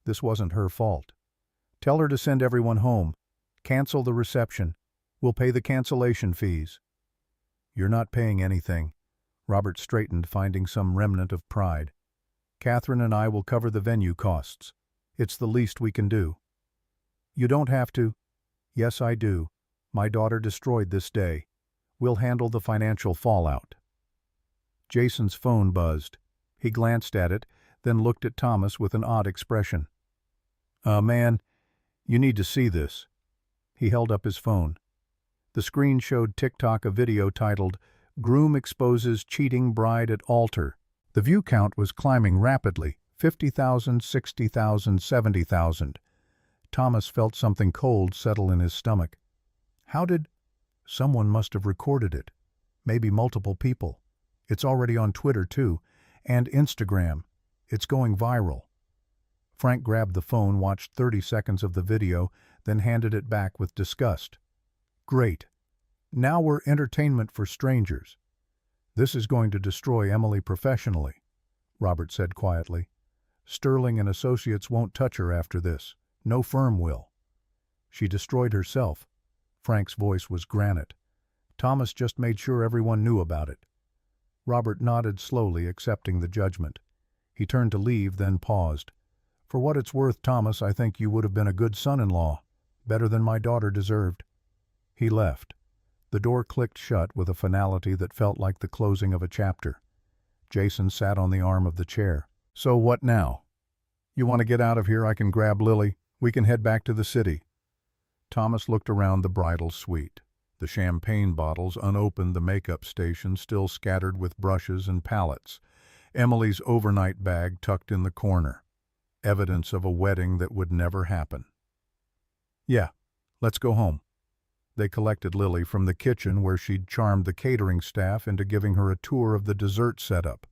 This wasn't her fault. Tell her to send everyone home. Cancel the reception. We'll pay the cancellation fees. You're not paying anything. Robert straightened, finding some remnant of pride. Catherine and I will cover the venue costs. It's the least we can do. You don't have to. Yes, I do. My daughter destroyed this day. We'll handle the financial fallout. Jason's phone buzzed. He glanced at it, then looked at Thomas with an odd expression. Man, you need to see this. He held up his phone. The screen showed TikTok a video titled, Groom Exposes Cheating Bride at Altar. The view count was climbing rapidly, 50,000, 60,000, 70,000. Thomas felt something cold settle in his stomach. How did... Someone must have recorded it. Maybe multiple people. It's already on Twitter, too, and Instagram. It's going viral. Frank grabbed the phone, watched 30 seconds of the video, then handed it back with disgust. Great. Now we're entertainment for strangers. This is going to destroy Emily professionally, Robert said quietly. Sterling and Associates won't touch her after this. No firm will. She destroyed herself. Frank's voice was granite. Thomas just made sure everyone knew about it. Robert nodded slowly, accepting the judgment. He turned to leave, then paused. For what it's worth, Thomas, I think you would have been a good son-in-law. Better than my daughter deserved. He left. The door clicked shut with a finality that felt like the closing of a chapter. Jason sat on the arm of the chair. So what now? You want to get out of here? I can grab Lily. We can head back to the city. Thomas looked around the bridal suite. The champagne bottles unopened, the makeup station still scattered with brushes and palettes. Emily's overnight bag tucked in the corner. Evidence of a wedding that would never happen. Yeah, let's go home. They collected Lily from the kitchen where she'd charmed the catering staff into giving her a tour of the dessert setup.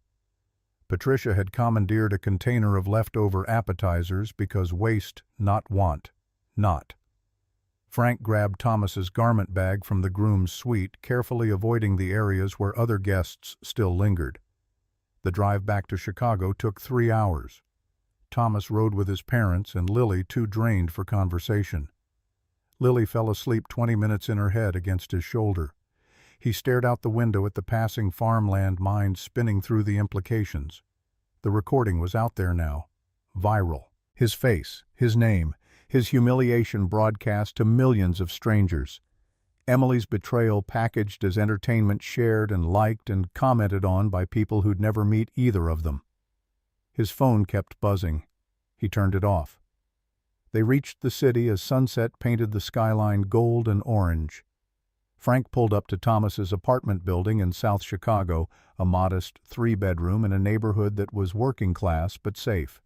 Patricia had commandeered a container of leftover appetizers because waste, not want, not. Frank grabbed Thomas's garment bag from the groom's suite, carefully avoiding the areas where other guests still lingered. The drive back to Chicago took 3 hours. Thomas rode with his parents and Lily too drained for conversation. Lily fell asleep 20 minutes in her head against his shoulder. He stared out the window at the passing farmland, mind spinning through the implications. The recording was out there now. Viral. His face, his name, his humiliation broadcast to millions of strangers. Emily's betrayal packaged as entertainment, shared and liked and commented on by people who'd never meet either of them. His phone kept buzzing. He turned it off. They reached the city as sunset painted the skyline gold and orange. Frank pulled up to Thomas's apartment building in South Chicago, a modest 3-bedroom in a neighborhood that was working class but safe.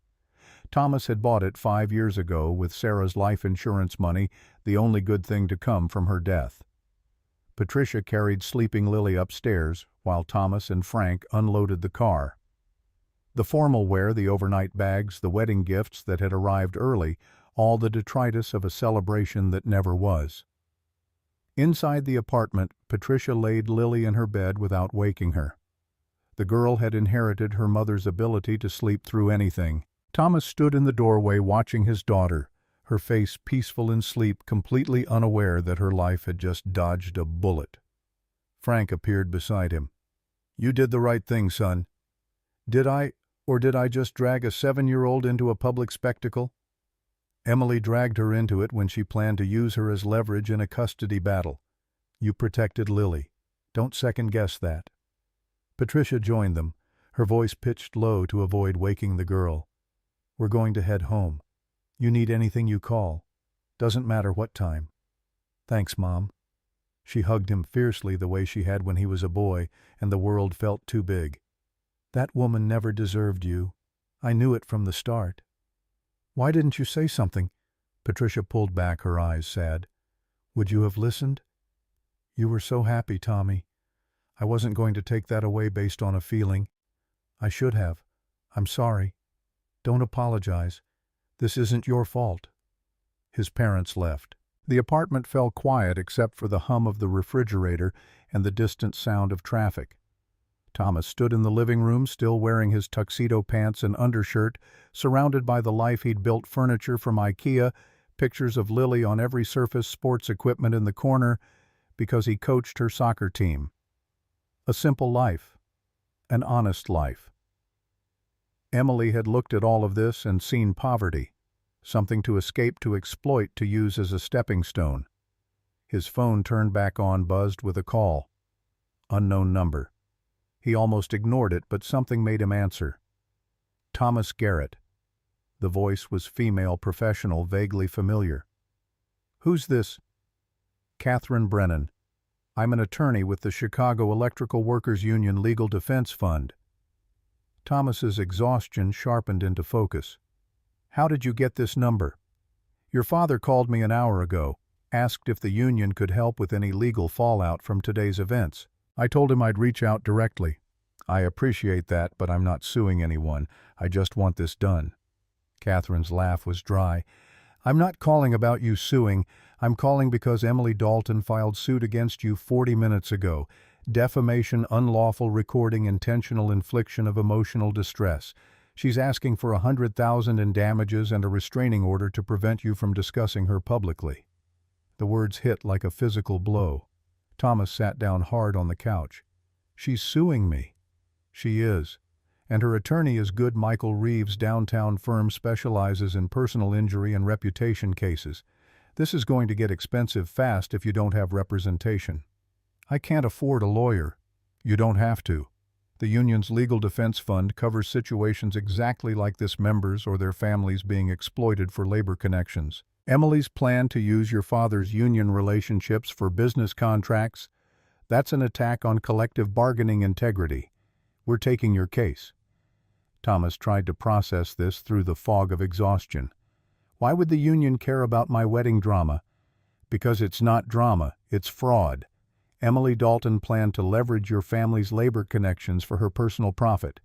Thomas had bought it 5 years ago with Sarah's life insurance money, the only good thing to come from her death. Patricia carried sleeping Lily upstairs while Thomas and Frank unloaded the car. The formal wear, the overnight bags, the wedding gifts that had arrived early, all the detritus of a celebration that never was. Inside the apartment, Patricia laid Lily in her bed without waking her. The girl had inherited her mother's ability to sleep through anything. Thomas stood in the doorway watching his daughter, her face peaceful in sleep, completely unaware that her life had just dodged a bullet. Frank appeared beside him. "You did the right thing, son." "Did I, or did I just drag a 7-year-old into a public spectacle?" "Emily dragged her into it when she planned to use her as leverage in a custody battle. You protected Lily. Don't second-guess that." Patricia joined them, her voice pitched low to avoid waking the girl. "We're going to head home. You need anything, you call. Doesn't matter what time." "Thanks, Mom." She hugged him fiercely the way she had when he was a boy, and the world felt too big. "That woman never deserved you. I knew it from the start." "Why didn't you say something?" Patricia pulled back, her eyes sad. "Would you have listened? You were so happy, Tommy. I wasn't going to take that away based on a feeling. I should have. I'm sorry. Don't apologize. This isn't your fault." His parents left. The apartment fell quiet except for the hum of the refrigerator and the distant sound of traffic. Thomas stood in the living room, still wearing his tuxedo pants and undershirt, surrounded by the life he'd built, furniture from IKEA, pictures of Lily on every surface, sports equipment in the corner, because he coached her soccer team. A simple life. An honest life. Emily had looked at all of this and seen poverty, something to escape, to exploit, to use as a stepping stone. His phone turned back on, buzzed with a call. Unknown number. He almost ignored it, but something made him answer. Thomas Garrett. The voice was female, professional, vaguely familiar. "Who's this?" "Catherine Brennan. I'm an attorney with the Chicago Electrical Workers Union Legal Defense Fund." Thomas's exhaustion sharpened into focus. "How did you get this number?" "Your father called me an hour ago, asked if the union could help with any legal fallout from today's events. I told him I'd reach out directly. I appreciate that, but I'm not suing anyone. I just want this done." Catherine's laugh was dry. "I'm not calling about you suing. I'm calling because Emily Dalton filed suit against you 40 minutes ago. Defamation, unlawful recording, intentional infliction of emotional distress. She's asking for $100,000 in damages and a restraining order to prevent you from discussing her publicly." The words hit like a physical blow. Thomas sat down hard on the couch. "She's suing me." "She is. And her attorney is good. Michael Reeves' downtown firm specializes in personal injury and reputation cases. This is going to get expensive fast if you don't have representation." "I can't afford a lawyer." "You don't have to. The union's legal defense fund covers situations exactly like this, members or their families being exploited for labor connections. Emily's plan to use your father's union relationships for business contracts, that's an attack on collective bargaining integrity. We're taking your case." Thomas tried to process this through the fog of exhaustion. "Why would the union care about my wedding drama?" "Because it's not drama, it's fraud. Emily Dalton planned to leverage your family's labor connections for her personal profit.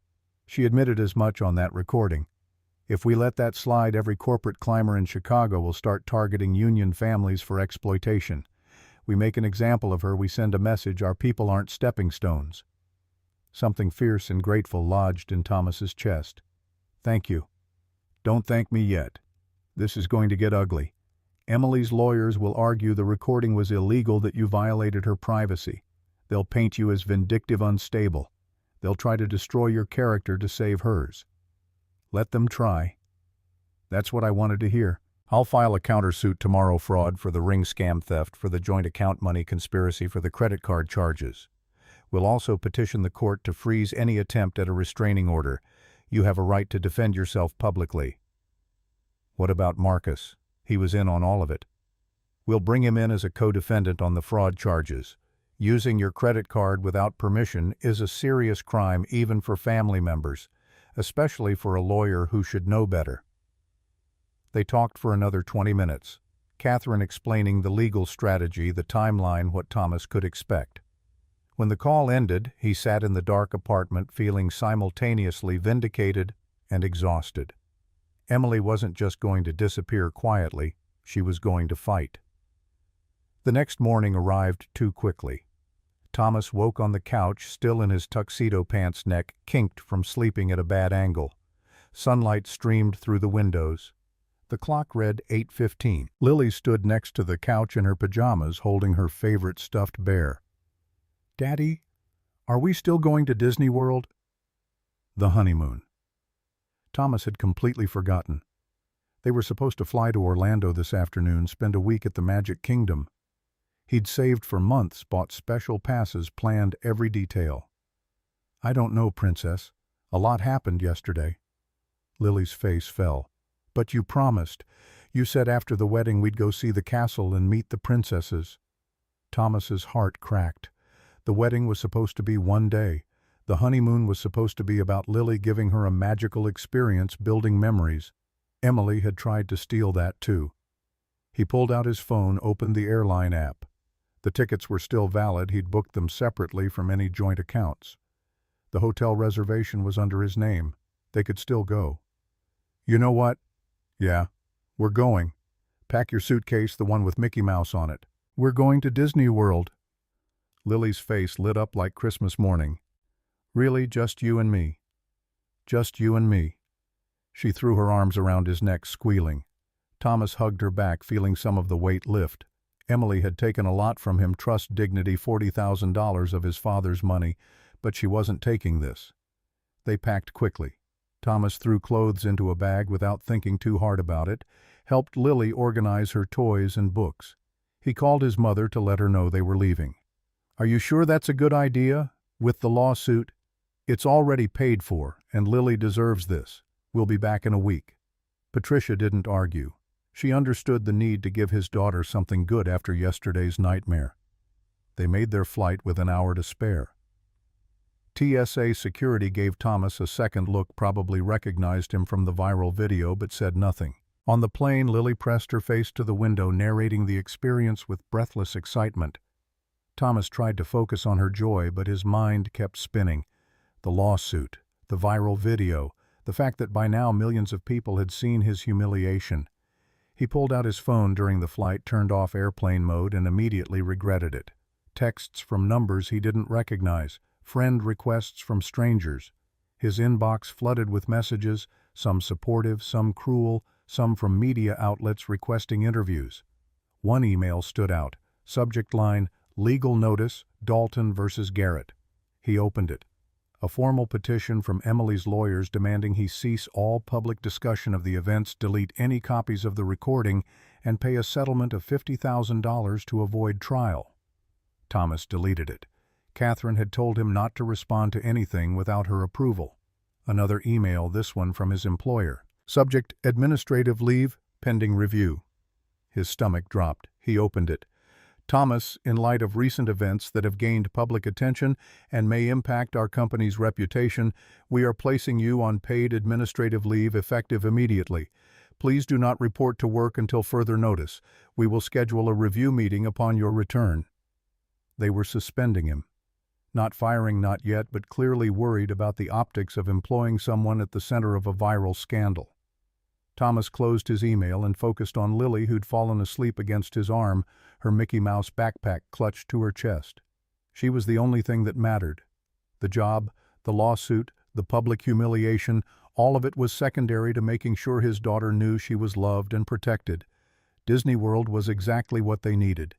She admitted as much on that recording. If we let that slide, every corporate climber in Chicago will start targeting union families for exploitation. We make an example of her, we send a message, our people aren't stepping stones." Something fierce and grateful lodged in Thomas's chest. "Thank you." Don't thank me yet. This is going to get ugly. Emily's lawyers will argue the recording was illegal, that you violated her privacy. They'll paint you as vindictive, unstable. They'll try to destroy your character to save hers. Let them try. That's what I wanted to hear. I'll file a countersuit tomorrow, fraud for the ring scam, theft for the joint account money, conspiracy for the credit card charges. We'll also petition the court to freeze any attempt at a restraining order. You have a right to defend yourself publicly. What about Marcus? He was in on all of it. We'll bring him in as a co-defendant on the fraud charges. Using your credit card without permission is a serious crime even for family members, especially for a lawyer who should know better. They talked for another 20 minutes, Catherine explaining the legal strategy, the timeline, what Thomas could expect. When the call ended, he sat in the dark apartment feeling simultaneously vindicated and exhausted. Emily wasn't just going to disappear quietly, she was going to fight. The next morning arrived too quickly. Thomas woke on the couch, still in his tuxedo pants, neck kinked from sleeping at a bad angle. Sunlight streamed through the windows. The clock read 8:15. Lily stood next to the couch in her pajamas, holding her favorite stuffed bear. "Daddy, are we still going to Disney World?" The honeymoon. Thomas had completely forgotten. They were supposed to fly to Orlando this afternoon, spend a week at the Magic Kingdom. He'd saved for months, bought special passes, planned every detail. "I don't know, Princess. A lot happened yesterday." Lily's face fell. "But you promised. You said after the wedding we'd go see the castle and meet the princesses." Thomas's heart cracked. The wedding was supposed to be one day. The honeymoon was supposed to be about Lily giving her a magical experience, building memories. Emily had tried to steal that too. He pulled out his phone, opened the airline app. The tickets were still valid. He'd booked them separately from any joint accounts. The hotel reservation was under his name. They could still go. "You know what? Yeah, we're going. Pack your suitcase, the one with Mickey Mouse on it. We're going to Disney World." Lily's face lit up like Christmas morning. "Really, just you and me? Just you and me?" She threw her arms around his neck, squealing. Thomas hugged her back, feeling some of the weight lift. Emily had taken a lot from him, trust, dignity, $40,000 of his father's money, but she wasn't taking this. They packed quickly. Thomas threw clothes into a bag without thinking too hard about it, helped Lily organize her toys and books. He called his mother to let her know they were leaving. "Are you sure that's a good idea? With the lawsuit? It's already paid for, and Lily deserves this. We'll be back in a week." Patricia didn't argue. She understood the need to give his daughter something good after yesterday's nightmare. They made their flight with an hour to spare. TSA security gave Thomas a second look, probably recognized him from the viral video, but said nothing. On the plane, Lily pressed her face to the window, narrating the experience with breathless excitement. Thomas tried to focus on her joy, but his mind kept spinning. The lawsuit, the viral video, the fact that by now millions of people had seen his humiliation. He pulled out his phone during the flight, turned off airplane mode, and immediately regretted it. Texts from numbers he didn't recognize, friend requests from strangers. His inbox flooded with messages, some supportive, some cruel, some from media outlets requesting interviews. One email stood out. Subject line, "Legal notice, Dalton versus Garrett." He opened it. A formal petition from Emily's lawyers demanding he cease all public discussion of the events, delete any copies of the recording, and pay a settlement of $50,000 to avoid trial. Thomas deleted it. Catherine had told him not to respond to anything without her approval. Another email, this one from his employer. Subject, administrative leave, pending review. His stomach dropped. He opened it. Thomas, in light of recent events that have gained public attention and may impact our company's reputation, we are placing you on paid administrative leave effective immediately. Please do not report to work until further notice. We will schedule a review meeting upon your return. They were suspending him. Not firing, not yet, but clearly worried about the optics of employing someone at the center of a viral scandal. Thomas closed his email and focused on Lily, who'd fallen asleep against his arm, her Mickey Mouse backpack clutched to her chest. She was the only thing that mattered. The job, the lawsuit, the public humiliation, All of it was secondary to making sure his daughter knew she was loved and protected. Disney World was exactly what they needed.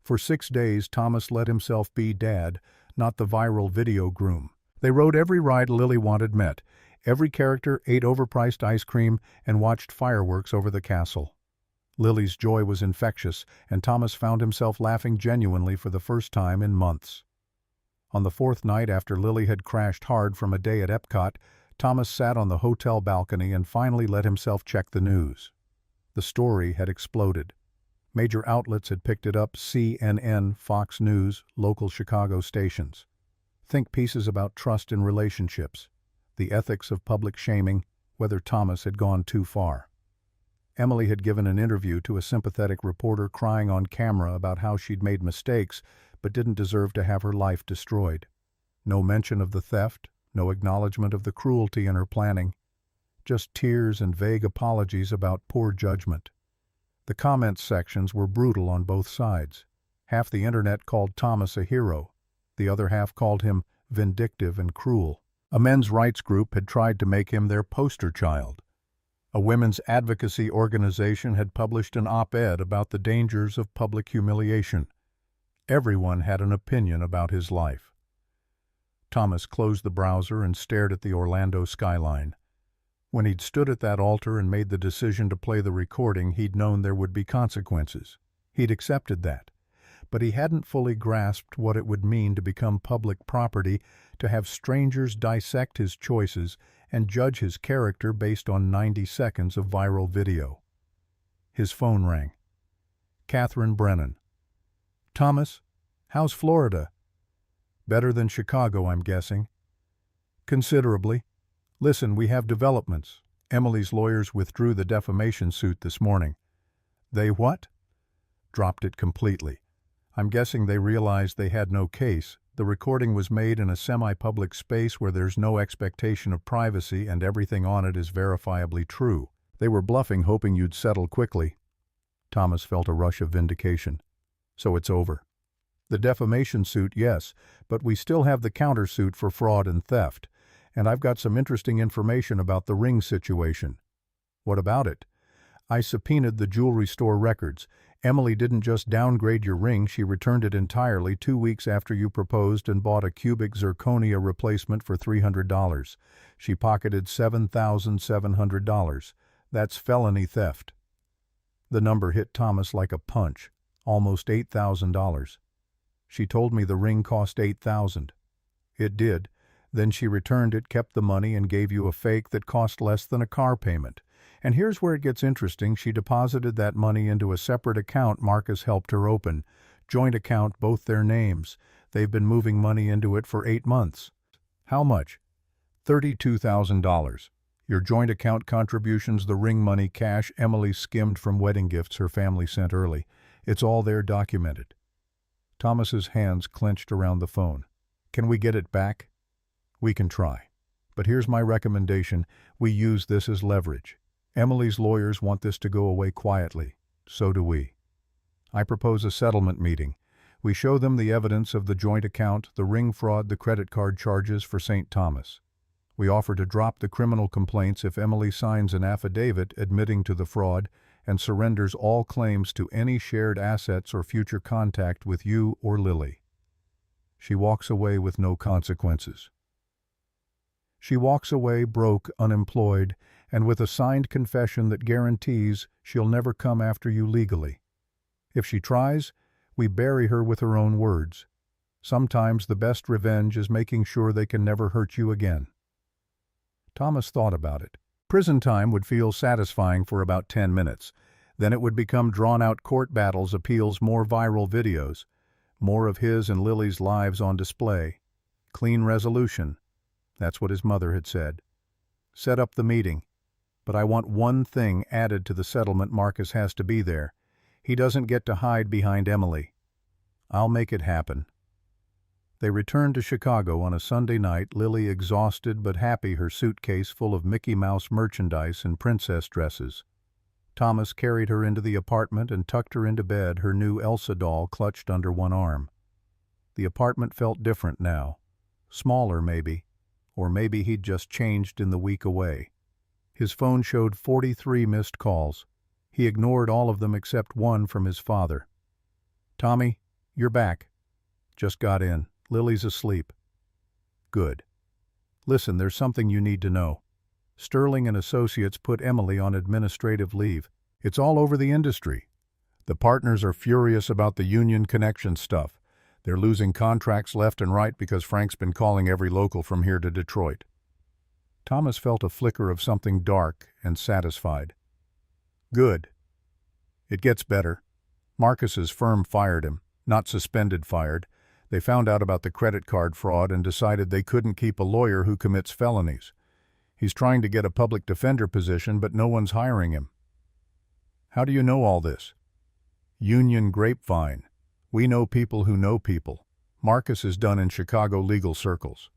For 6 days, Thomas let himself be dad, not the viral video groom. They rode every ride Lily wanted met. Every character ate overpriced ice cream and watched fireworks over the castle. Lily's joy was infectious, and Thomas found himself laughing genuinely for the first time in months. On the 4th night after Lily had crashed hard from a day at Epcot, Thomas sat on the hotel balcony and finally let himself check the news. The story had exploded. Major outlets had picked it up: CNN, Fox News, local Chicago stations. Think pieces about trust in relationships, the ethics of public shaming, whether Thomas had gone too far. Emily had given an interview to a sympathetic reporter crying on camera about how she'd made mistakes but didn't deserve to have her life destroyed. No mention of the theft, no acknowledgement of the cruelty in her planning, just tears and vague apologies about poor judgment. The comments sections were brutal on both sides. Half the internet called Thomas a hero. The other half called him vindictive and cruel. A men's rights group had tried to make him their poster child. A women's advocacy organization had published an op-ed about the dangers of public humiliation. Everyone had an opinion about his life. Thomas closed the browser and stared at the Orlando skyline. When he'd stood at that altar and made the decision to play the recording, he'd known there would be consequences. He'd accepted that. But he hadn't fully grasped what it would mean to become public property, to have strangers dissect his choices and judge his character based on 90 seconds of viral video. His phone rang. Catherine Brennan. "Thomas, how's Florida?" "Better than Chicago, I'm guessing." "Considerably. Listen, we have developments. Emily's lawyers withdrew the defamation suit this morning." "They what?" "Dropped it completely. I'm guessing they realized they had no case. The recording was made in a semi-public space where there's no expectation of privacy and everything on it is verifiably true. They were bluffing, hoping you'd settle quickly." Thomas felt a rush of vindication. "So it's over." "The defamation suit, yes, but we still have the countersuit for fraud and theft. And I've got some interesting information about the ring situation." "What about it?" "I subpoenaed the jewelry store records. Emily didn't just downgrade your ring, she returned it entirely 2 weeks after you proposed and bought a cubic zirconia replacement for $300. She pocketed $7,700. That's felony theft." The number hit Thomas like a punch. Almost $8,000. "She told me the ring cost $8,000. "It did. Then she returned it, kept the money, and gave you a fake that cost less than a car payment. And here's where it gets interesting. She deposited that money into a separate account Marcus helped her open. Joint account, both their names. They've been moving money into it for 8 months. "How much?" $32,000. Your joint account contributions, the ring money, cash Emily skimmed from wedding gifts her family sent early. It's all there documented. Thomas's hands clenched around the phone. "Can we get it back?" "We can try. But here's my recommendation. We use this as leverage. Emily's lawyers want this to go away quietly. So do we. I propose a settlement meeting. We show them the evidence of the joint account, the ring fraud, the credit card charges for St. Thomas. We offer to drop the criminal complaints if Emily signs an affidavit admitting to the fraud and surrenders all claims to any shared assets or future contact with you or Lily. She walks away with no consequences. She walks away broke, unemployed, and with a signed confession that guarantees she'll never come after you legally. If she tries, we bury her with her own words. Sometimes the best revenge is making sure they can never hurt you again." Thomas thought about it. Prison time would feel satisfying for about 10 minutes. Then it would become drawn-out court battles, appeals, more viral videos, more of his and Lily's lives on display. Clean resolution. That's what his mother had said. "Set up the meeting. But I want one thing added to the settlement. Marcus has to be there. He doesn't get to hide behind Emily." "I'll make it happen." They returned to Chicago on a Sunday night, Lily exhausted but happy, her suitcase full of Mickey Mouse merchandise and princess dresses. Thomas carried her into the apartment and tucked her into bed, her new Elsa doll clutched under one arm. The apartment felt different now. Smaller, maybe. Or maybe he'd just changed in the week away. His phone showed 43 missed calls. He ignored all of them except one from his father. "Tommy, you're back. Just got in. Lily's asleep." "Good. Listen, there's something you need to know. Sterling and Associates put Emily on administrative leave. It's all over the industry. The partners are furious about the union connection stuff. They're losing contracts left and right because Frank's been calling every local from here to Detroit." Thomas felt a flicker of something dark and satisfied. "Good. It gets better. Marcus's firm fired him, not suspended fired. They found out about the credit card fraud and decided they couldn't keep a lawyer who commits felonies. He's trying to get a public defender position, but no one's hiring him." "How do you know all this?" "Union grapevine. We know people who know people. Marcus is done in Chicago legal circles."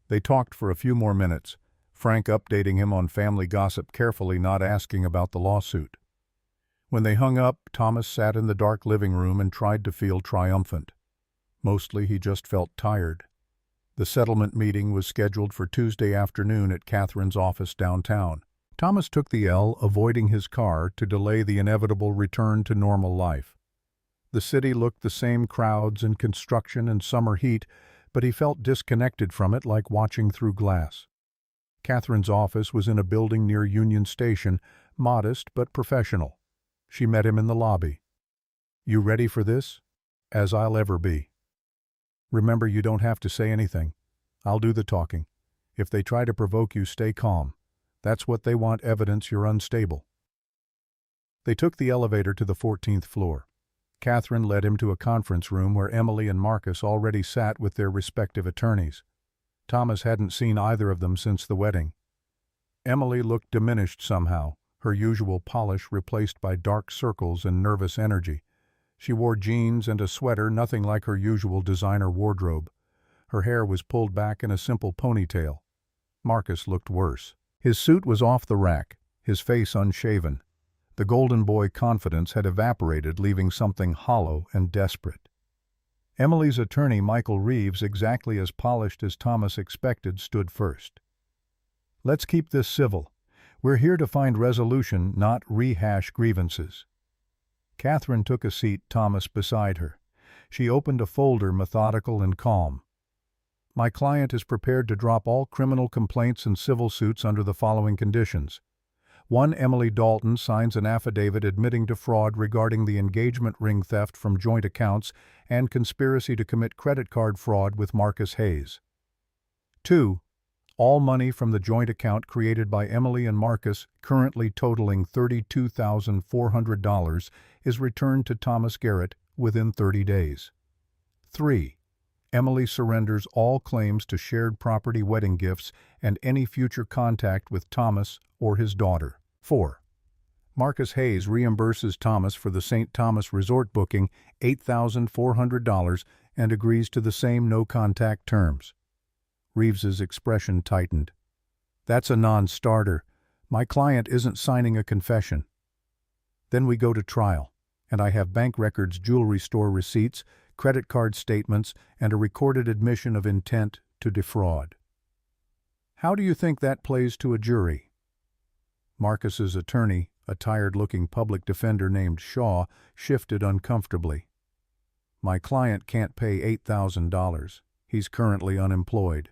They talked for a few more minutes, Frank updating him on family gossip, carefully not asking about the lawsuit. When they hung up, Thomas sat in the dark living room and tried to feel triumphant. Mostly he just felt tired. The settlement meeting was scheduled for Tuesday afternoon at Catherine's office downtown. Thomas took the L, avoiding his car, to delay the inevitable return to normal life. The city looked the same, crowds and construction and summer heat, but he felt disconnected from it, like watching through glass. Catherine's office was in a building near Union Station, modest but professional. She met him in the lobby. "You ready for this?" "As I'll ever be." "Remember, you don't have to say anything. I'll do the talking. If they try to provoke you, stay calm. That's what they want, evidence you're unstable." They took the elevator to the 14th floor. Catherine led him to a conference room where Emily and Marcus already sat with their respective attorneys. Thomas hadn't seen either of them since the wedding. Emily looked diminished somehow, her usual polish replaced by dark circles and nervous energy. She wore jeans and a sweater, nothing like her usual designer wardrobe. Her hair was pulled back in a simple ponytail. Marcus looked worse. His suit was off the rack, his face unshaven. The golden boy confidence had evaporated, leaving something hollow and desperate. Emily's attorney, Michael Reeves, exactly as polished as Thomas expected, stood first. "Let's keep this civil. We're here to find resolution, not rehash grievances." Catherine took a seat, Thomas beside her. She opened a folder, methodical and calm. "My client is prepared to drop all criminal complaints and civil suits under the following conditions. 1. Emily Dalton signs an affidavit admitting to fraud regarding the engagement ring theft from joint accounts and conspiracy to commit credit card fraud with Marcus Hayes. 2. All money from the joint account created by Emily and Marcus, currently totaling $32,400, is returned to Thomas Garrett within 30 days. 3. Emily surrenders all claims to shared property, wedding gifts, and any future contact with Thomas or his daughter. 4. Marcus Hayes reimburses Thomas for the St. Thomas Resort booking $8,400 and agrees to the same no-contact terms. Reeves's expression tightened. "That's a non-starter. My client isn't signing a confession." Then we go to trial, and I have bank records, jewelry store receipts, credit card statements, and a recorded admission of intent to defraud. How do you think that plays to a jury? Marcus's attorney, a tired-looking public defender named Shaw, shifted uncomfortably. "My client can't pay $8,000. He's currently unemployed."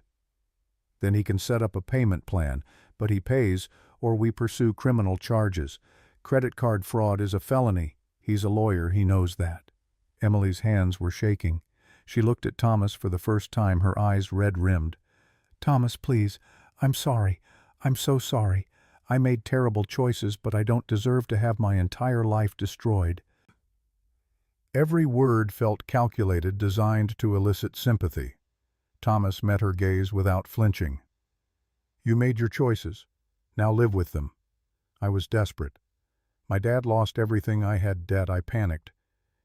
"Then he can set up a payment plan, but he pays or we pursue criminal charges. Credit card fraud is a felony. He's a lawyer, he knows that." Emily's hands were shaking. She looked at Thomas for the first time, her eyes red-rimmed. "Thomas, please, I'm sorry. I'm so sorry. I made terrible choices, but I don't deserve to have my entire life destroyed." Every word felt calculated, designed to elicit sympathy. Thomas met her gaze without flinching. "You made your choices. Now live with them. I was desperate. My dad lost everything. I had debt. I panicked.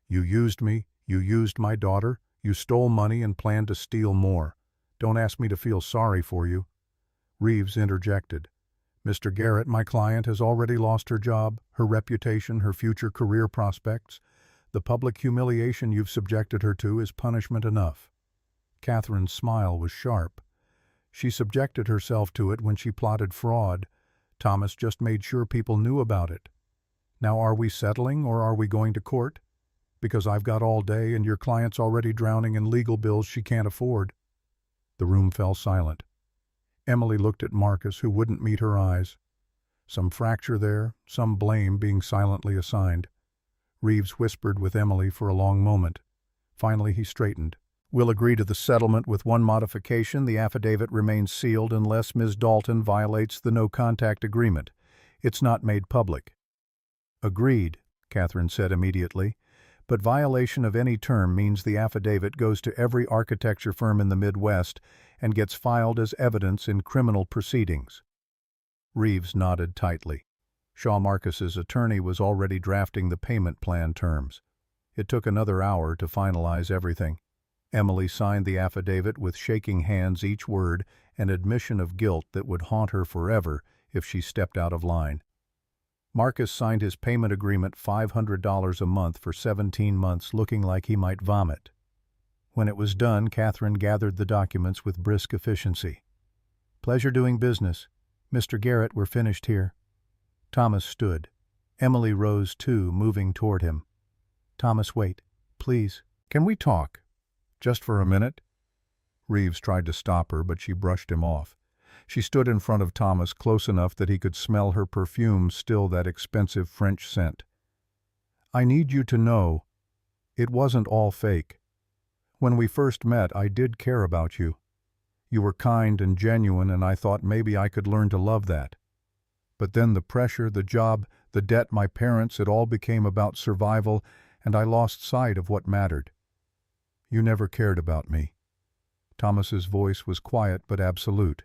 You used me. You used my daughter. You stole money and planned to steal more. Don't ask me to feel sorry for you." Reeves interjected. "Mr. Garrett, my client, has already lost her job, her reputation, her future career prospects. The public humiliation you've subjected her to is punishment enough." Catherine's smile was sharp. She subjected herself to it when she plotted fraud. Thomas just made sure people knew about it. Now are we settling or are we going to court? Because I've got all day and your client's already drowning in legal bills she can't afford." The room fell silent. Emily looked at Marcus, who wouldn't meet her eyes. Some fracture there, some blame being silently assigned. Reeves whispered with Emily for a long moment. Finally he straightened. "We'll agree to the settlement with one modification. The affidavit remains sealed unless Ms. Dalton violates the no-contact agreement. It's not made public." "Agreed," Catherine said immediately. "But violation of any term means the affidavit goes to every architecture firm in the Midwest and gets filed as evidence in criminal proceedings." Reeves nodded tightly. Shaw Marcus's attorney was already drafting the payment plan terms. It took another hour to finalize everything. Emily signed the affidavit with shaking hands, each word an admission of guilt that would haunt her forever if she stepped out of line. Marcus signed his payment agreement, $500 a month for 17 months, looking like he might vomit. When it was done, Catherine gathered the documents with brisk efficiency. "Pleasure doing business. Mr. Garrett, we're finished here." Thomas stood. Emily rose too, moving toward him. "Thomas, wait. Please. Can we talk? Just for a minute?" Reeves tried to stop her, but she brushed him off. She stood in front of Thomas, close enough that he could smell her perfume, still that expensive French scent. "I need you to know, it wasn't all fake. When we first met, I did care about you. You were kind and genuine, and I thought maybe I could learn to love that. But then the pressure, the job, the debt, my parents, it all became about survival, and I lost sight of what mattered. You never cared about me." Thomas's voice was quiet but absolute.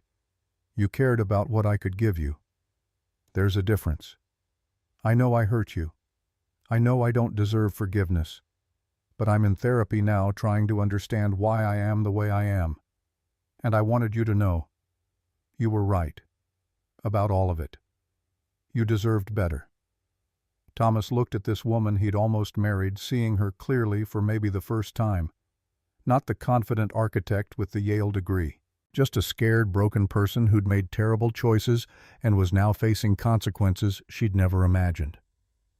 "You cared about what I could give you. There's a difference. I know I hurt you. I know I don't deserve forgiveness. But I'm in therapy now, trying to understand why I am the way I am. And I wanted you to know. You were right. About all of it. You deserved better." Thomas looked at this woman he'd almost married, seeing her clearly for maybe the first time. Not the confident architect with the Yale degree. Just a scared, broken person who'd made terrible choices and was now facing consequences she'd never imagined.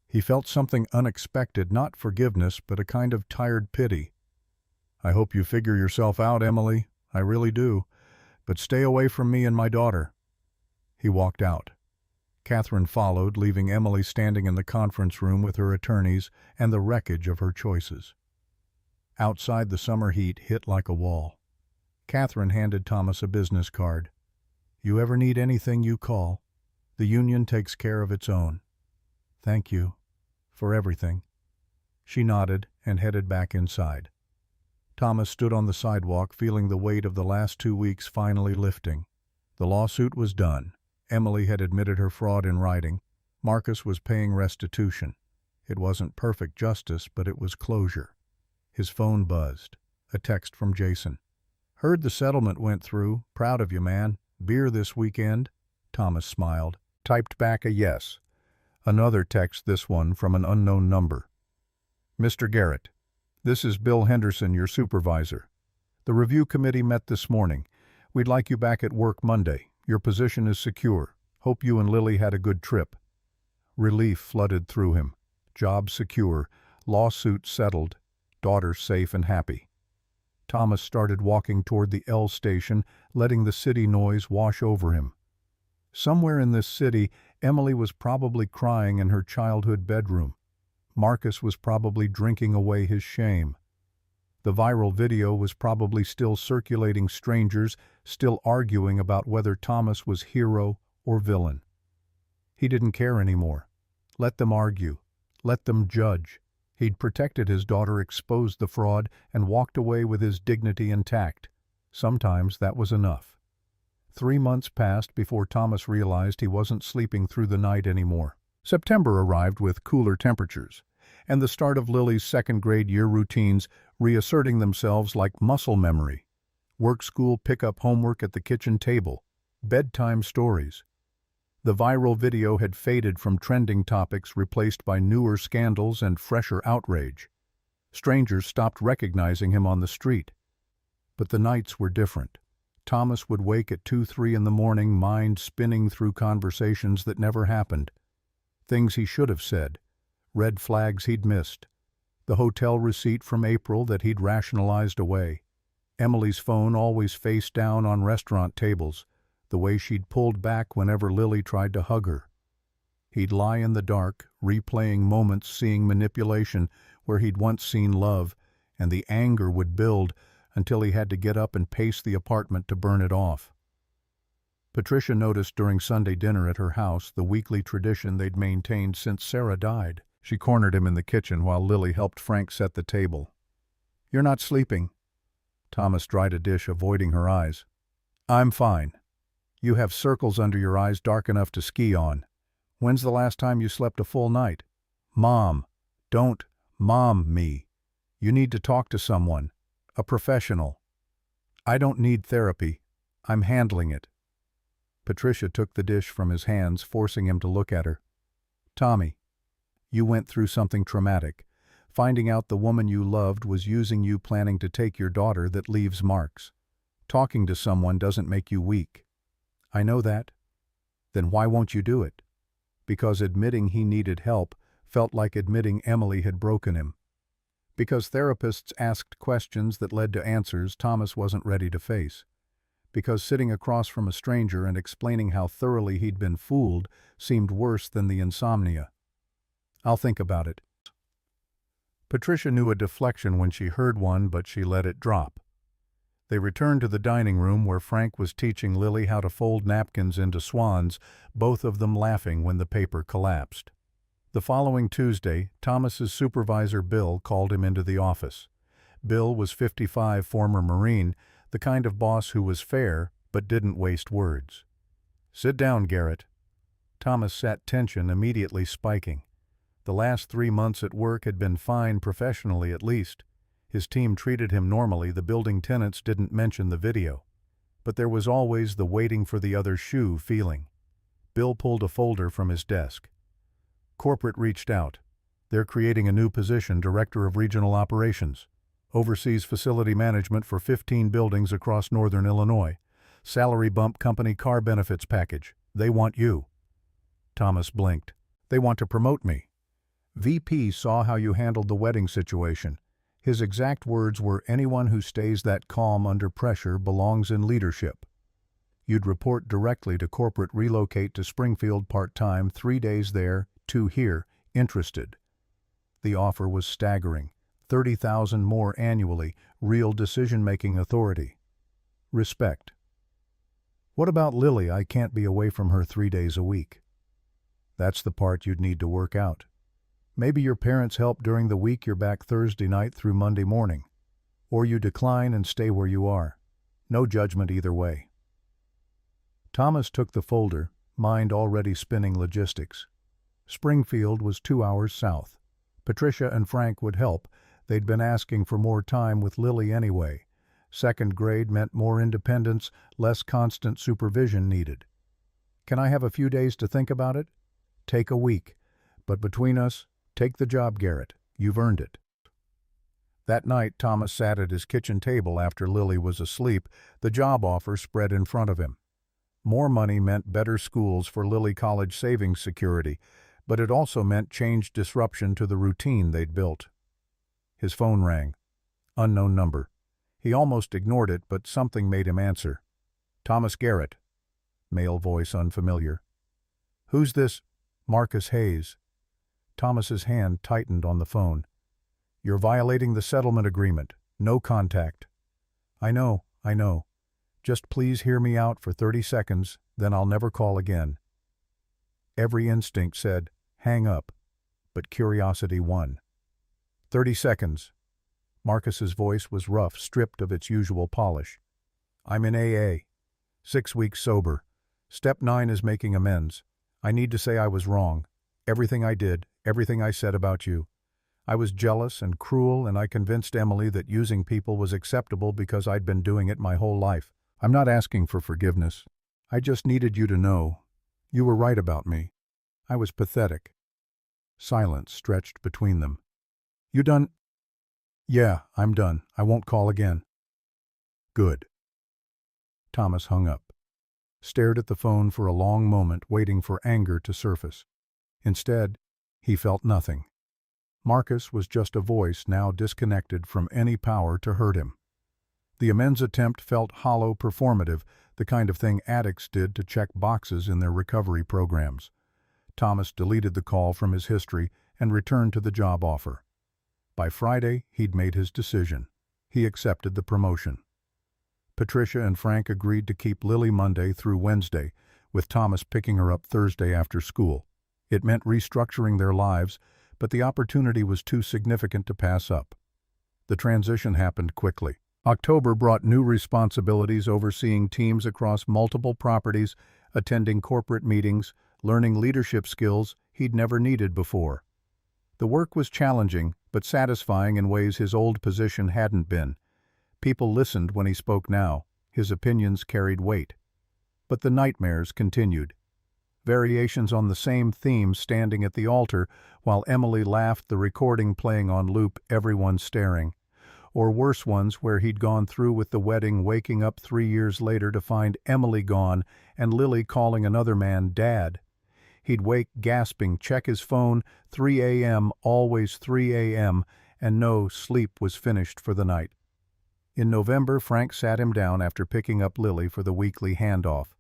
He felt something unexpected, not forgiveness, but a kind of tired pity. "I hope you figure yourself out, Emily. I really do. But stay away from me and my daughter." He walked out. Catherine followed, leaving Emily standing in the conference room with her attorneys and the wreckage of her choices. Outside, the summer heat hit like a wall. Catherine handed Thomas a business card. "You ever need anything, you call. The union takes care of its own. Thank you. For everything." She nodded and headed back inside. Thomas stood on the sidewalk, feeling the weight of the last 2 weeks finally lifting. The lawsuit was done. Emily had admitted her fraud in writing. Marcus was paying restitution. It wasn't perfect justice, but it was closure. His phone buzzed. A text from Jason. "Heard the settlement went through. Proud of you, man. Beer this weekend?" Thomas smiled. Typed back a yes. Another text, this one from an unknown number. "Mr. Garrett, this is Bill Henderson, your supervisor. The review committee met this morning. We'd like you back at work Monday. Your position is secure. Hope you and Lily had a good trip." Relief flooded through him. Job secure. Lawsuit settled. Daughter safe and happy. Thomas started walking toward the L station, letting the city noise wash over him. Somewhere in this city, Emily was probably crying in her childhood bedroom. Marcus was probably drinking away his shame. The viral video was probably still circulating, strangers still arguing about whether Thomas was hero or villain. He didn't care anymore. Let them argue. Let them judge. He'd protected his daughter, exposed the fraud, and walked away with his dignity intact. Sometimes that was enough. 3 months passed before Thomas realized he wasn't sleeping through the night anymore. September arrived with cooler temperatures, and the start of Lily's second-grade year routines reasserting themselves like muscle memory. Work, school, pick-up, homework at the kitchen table, bedtime stories. The viral video had faded from trending topics, replaced by newer scandals and fresher outrage. Strangers stopped recognizing him on the street. But the nights were different. Thomas would wake at 2-3 in the morning, mind spinning through conversations that never happened. Things he should have said, red flags he'd missed, the hotel receipt from April that he'd rationalized away, Emily's phone always face down on restaurant tables, the way she'd pulled back whenever Lily tried to hug her. He'd lie in the dark, replaying moments, seeing manipulation where he'd once seen love, and the anger would build until he had to get up and pace the apartment to burn it off. Patricia noticed during Sunday dinner at her house the weekly tradition they'd maintained since Sarah died. She cornered him in the kitchen while Lily helped Frank set the table. "You're not sleeping." Thomas dried a dish, avoiding her eyes. "I'm fine. You have circles under your eyes dark enough to ski on. When's the last time you slept a full night?" "Mom, don't mom me. You need to talk to someone, a professional." "I don't need therapy. I'm handling it." Patricia took the dish from his hands, forcing him to look at her. "Tommy, you went through something traumatic. Finding out the woman you loved was using you, planning to take your daughter, that leaves marks. Talking to someone doesn't make you weak." "I know that." "Then why won't you do it?" Because admitting he needed help felt like admitting Emily had broken him. Because therapists asked questions that led to answers Thomas wasn't ready to face. Because sitting across from a stranger and explaining how thoroughly he'd been fooled seemed worse than the insomnia. "I'll think about it." Patricia knew a deflection when she heard one, but she let it drop. They returned to the dining room where Frank was teaching Lily how to fold napkins into swans, both of them laughing when the paper collapsed. The following Tuesday, Thomas's supervisor Bill called him into the office. Bill was 55, former Marine, the kind of boss who was fair but didn't waste words. "Sit down, Garrett." Thomas sat, tension immediately spiking. The last 3 months at work had been fine, professionally at least. His team treated him normally, the building tenants didn't mention the video. But there was always the waiting for the other shoe feeling. Bill pulled a folder from his desk. Corporate reached out. They're creating a new position, Director of Regional Operations. Oversees facility management for 15 buildings across northern Illinois. Salary bump, company car benefits package. They want you. Thomas blinked. "They want to promote me." "VP saw how you handled the wedding situation." His exact words were, "Anyone who stays that calm under pressure belongs in leadership." "You'd report directly to corporate, relocate to Springfield part-time, 3 days there, 2 here, interested." The offer was staggering. 30,000 more annually, real decision-making authority. Respect. "What about Lily? I can't be away from her 3 days a week." "That's the part you'd need to work out. Maybe your parents help during the week, you're back Thursday night through Monday morning. Or you decline and stay where you are. No judgment either way." Thomas took the folder, mind already spinning logistics. Springfield was 2 hours south. Patricia and Frank would help. They'd been asking for more time with Lily anyway. 2nd grade meant more independence, less constant supervision needed. "Can I have a few days to think about it?" "Take a week. But between us, take the job, Garrett. You've earned it." That night, Thomas sat at his kitchen table after Lily was asleep, the job offer spread in front of him. More money meant better schools for Lily College savings security, but it also meant changed disruption to the routine they'd built. His phone rang. Unknown number. He almost ignored it, but something made him answer. "Thomas Garrett." Male voice unfamiliar. "Who's this?" "Marcus Hayes." Thomas's hand tightened on the phone. "You're violating the settlement agreement. No contact." I know. Just please hear me out for 30 seconds, then I'll never call again." Every instinct said, "Hang up," but curiosity won. 30 seconds. Marcus's voice was rough, stripped of its usual polish. "I'm in AA. 6 weeks sober. Step 9 is making amends. I need to say I was wrong. Everything I did, everything I said about you. I was jealous and cruel, and I convinced Emily that using people was acceptable because I'd been doing it my whole life. I'm not asking for forgiveness. I just needed you to know. You were right about me. I was pathetic." Silence stretched between them. "You done?" "Yeah, I'm done. I won't call again." "Good." Thomas hung up, stared at the phone for a long moment, waiting for anger to surface. Instead, he felt nothing. Marcus was just a voice now disconnected from any power to hurt him. The amends attempt felt hollow, performative, the kind of thing addicts did to check boxes in their recovery programs. Thomas deleted the call from his history and returned to the job offer. By Friday, he'd made his decision. He accepted the promotion. Patricia and Frank agreed to keep Lily Monday through Wednesday, with Thomas picking her up Thursday after school. It meant restructuring their lives, but the opportunity was too significant to pass up. The transition happened quickly. October brought new responsibilities, overseeing teams across multiple properties, attending corporate meetings, learning leadership skills he'd never needed before. The work was challenging, but satisfying in ways his old position hadn't been. People listened when he spoke now. His opinions carried weight. But the nightmares continued. Variations on the same theme, standing at the altar while Emily laughed, the recording playing on loop, everyone staring. Or worse ones where he'd gone through with the wedding, waking up 3 years later to find Emily gone and Lily calling another man Dad. He'd wake gasping, check his phone, 3 a.m., always 3 a.m., and no, sleep was finished for the night. In November, Frank sat him down after picking up Lily for the weekly handoff.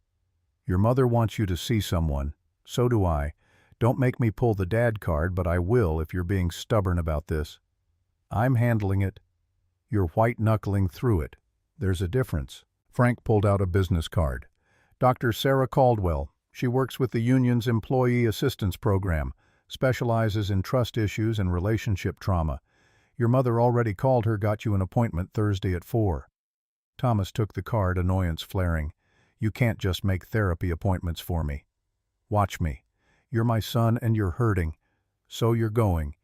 "Your mother wants you to see someone. So do I. Don't make me pull the dad card, but I will if you're being stubborn about this. I'm handling it. You're white-knuckling through it. There's a difference." Frank pulled out a business card. "Dr. Sarah Caldwell. She works with the union's Employee Assistance Program, specializes in trust issues and relationship trauma. Your mother already called her, got you an appointment Thursday at 4. Thomas took the card, annoyance flaring. "You can't just make therapy appointments for me. Watch me. You're my son and you're hurting. So you're going,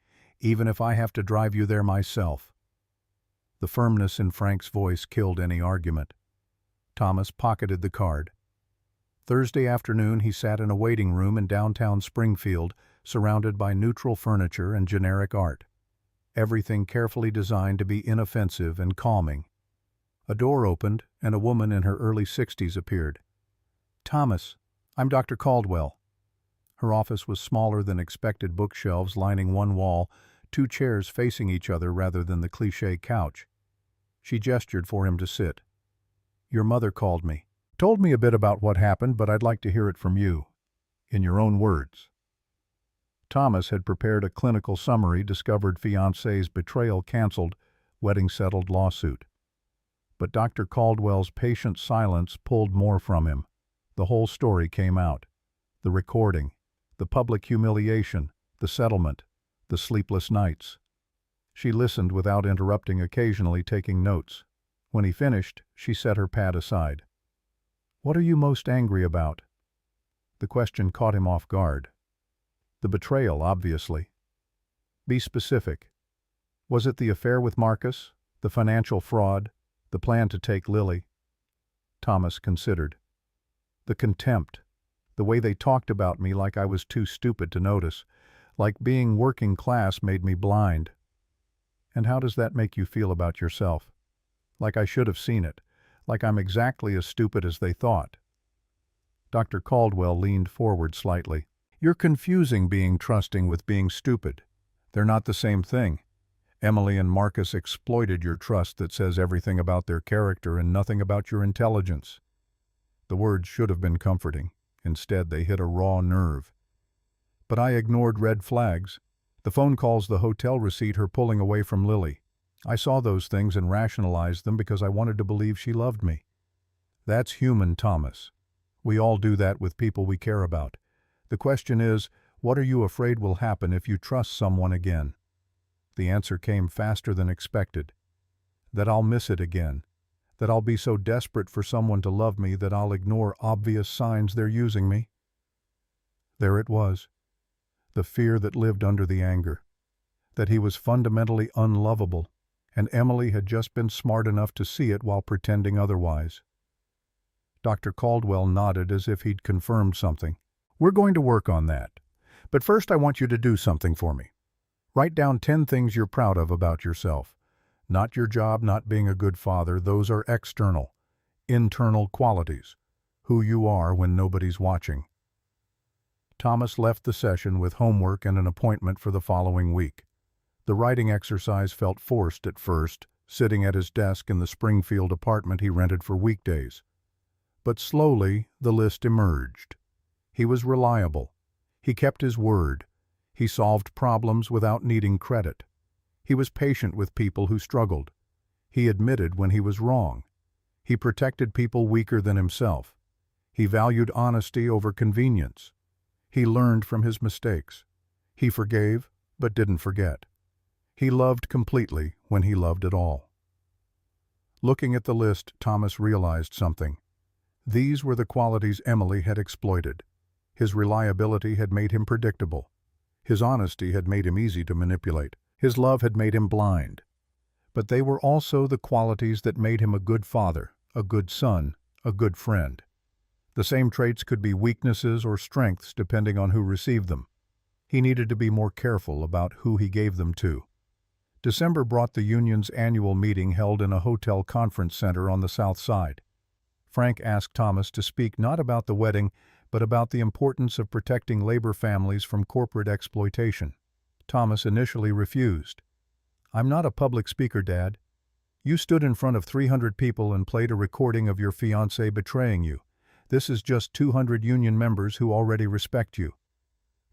even if I have to drive you there myself." The firmness in Frank's voice killed any argument. Thomas pocketed the card. Thursday afternoon, he sat in a waiting room in downtown Springfield, surrounded by neutral furniture and generic art. Everything carefully designed to be inoffensive and calming. A door opened, and a woman in her early 60s appeared. "Thomas, I'm Dr. Caldwell." Her office was smaller than expected, bookshelves lining one wall, 2 chairs facing each other rather than the cliché couch. She gestured for him to sit. "Your mother called me. Told me a bit about what happened, but I'd like to hear it from you, in your own words." Thomas had prepared a clinical summary, discovered fiancée's betrayal canceled, wedding settled, lawsuit. But Dr. Caldwell's patient silence pulled more from him. The whole story came out. The recording, the public humiliation, the settlement, the sleepless nights. She listened without interrupting, occasionally taking notes. When he finished, she set her pad aside. "What are you most angry about?" The question caught him off guard. "The betrayal, obviously." "Be specific. Was it the affair with Marcus, the financial fraud, the plan to take Lily?" Thomas considered. "The contempt, the way they talked about me like I was too stupid to notice, like being working class made me blind." "And how does that make you feel about yourself?" "Like I should have seen it, like I'm exactly as stupid as they thought." Dr. Caldwell leaned forward slightly. "You're confusing being trusting with being stupid. They're not the same thing. Emily and Marcus exploited your trust that says everything about their character and nothing about your intelligence." The words should have been comforting. Instead, they hit a raw nerve. "But I ignored red flags. The phone calls, the hotel receipt, her pulling away from Lily. I saw those things and rationalized them because I wanted to believe she loved me." "That's human, Thomas. We all do that with people we care about. The question is, what are you afraid will happen if you trust someone again?" The answer came faster than expected. "That I'll miss it again. That I'll be so desperate for someone to love me that I'll ignore obvious signs they're using me." There it was. The fear that lived under the anger. That he was fundamentally unlovable, and Emily had just been smart enough to see it while pretending otherwise. Dr. Caldwell nodded as if he'd confirmed something. "We're going to work on that. But first I want you to do something for me. Write down 10 things you're proud of about yourself. Not your job, not being a good father, those are external. Internal qualities. Who you are when nobody's watching. Thomas left the session with homework and an appointment for the following week. The writing exercise felt forced at first, sitting at his desk in the Springfield apartment he rented for weekdays. But slowly, the list emerged. He was reliable. He kept his word. He solved problems without needing credit. He was patient with people who struggled. He admitted when he was wrong. He protected people weaker than himself. He valued honesty over convenience. He learned from his mistakes. He forgave, but didn't forget. He loved completely when he loved at all. Looking at the list, Thomas realized something. These were the qualities Emily had exploited. His reliability had made him predictable. His honesty had made him easy to manipulate. His love had made him blind. But they were also the qualities that made him a good father, a good son, a good friend. The same traits could be weaknesses or strengths depending on who received them. He needed to be more careful about who he gave them to. December brought the union's annual meeting held in a hotel conference center on the South Side. Frank asked Thomas to speak not about the wedding, but about the importance of protecting labor families from corporate exploitation. Thomas initially refused. "I'm not a public speaker, Dad. You stood in front of 300 people and played a recording of your fiancée betraying you. This is just 200 union members who already respect you."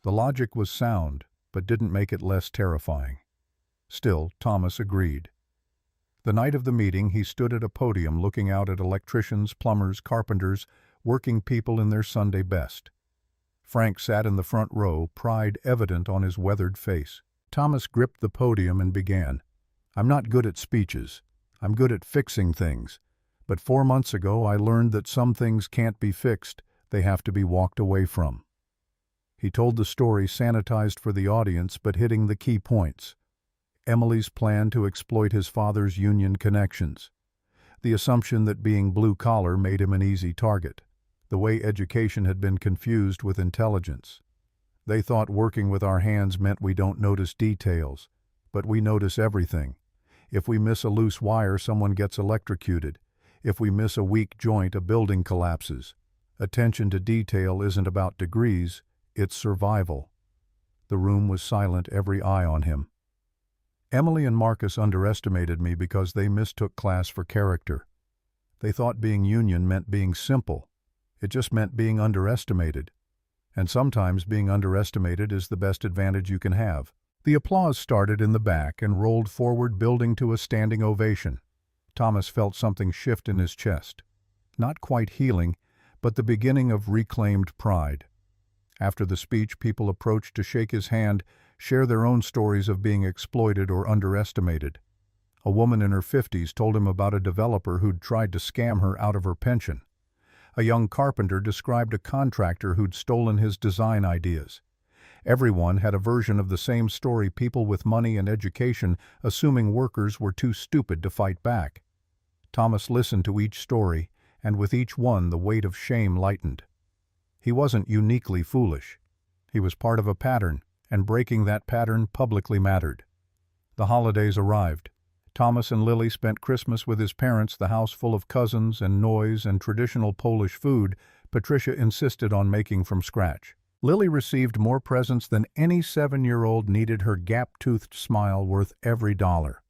The logic was sound, but didn't make it less terrifying. Still, Thomas agreed. The night of the meeting, he stood at a podium looking out at electricians, plumbers, carpenters, working people in their Sunday best. Frank sat in the front row, pride evident on his weathered face. Thomas gripped the podium and began. "I'm not good at speeches. I'm good at fixing things. But 4 months ago I learned that some things can't be fixed, they have to be walked away from." He told the story sanitized for the audience but hitting the key points. Emily's plan to exploit his father's union connections. The assumption that being blue-collar made him an easy target. The way education had been confused with intelligence. They thought working with our hands meant we don't notice details, but we notice everything. If we miss a loose wire, someone gets electrocuted. If we miss a weak joint, a building collapses. Attention to detail isn't about degrees, it's survival. The room was silent, every eye on him. Emily and Marcus underestimated me because they mistook class for character. They thought being union meant being simple. It just meant being underestimated. And sometimes being underestimated is the best advantage you can have. The applause started in the back and rolled forward, building to a standing ovation. Thomas felt something shift in his chest. Not quite healing, but the beginning of reclaimed pride. After the speech, people approached to shake his hand, share their own stories of being exploited or underestimated. A woman in her 50s told him about a developer who'd tried to scam her out of her pension. A young carpenter described a contractor who'd stolen his design ideas. Everyone had a version of the same story, people with money and education assuming workers were too stupid to fight back. Thomas listened to each story, and with each one the weight of shame lightened. He wasn't uniquely foolish. He was part of a pattern, and breaking that pattern publicly mattered. The holidays arrived. Thomas and Lily spent Christmas with his parents, the house full of cousins and noise and traditional Polish food Patricia insisted on making from scratch. Lily received more presents than any 7-year-old needed, her gap-toothed smile worth every dollar.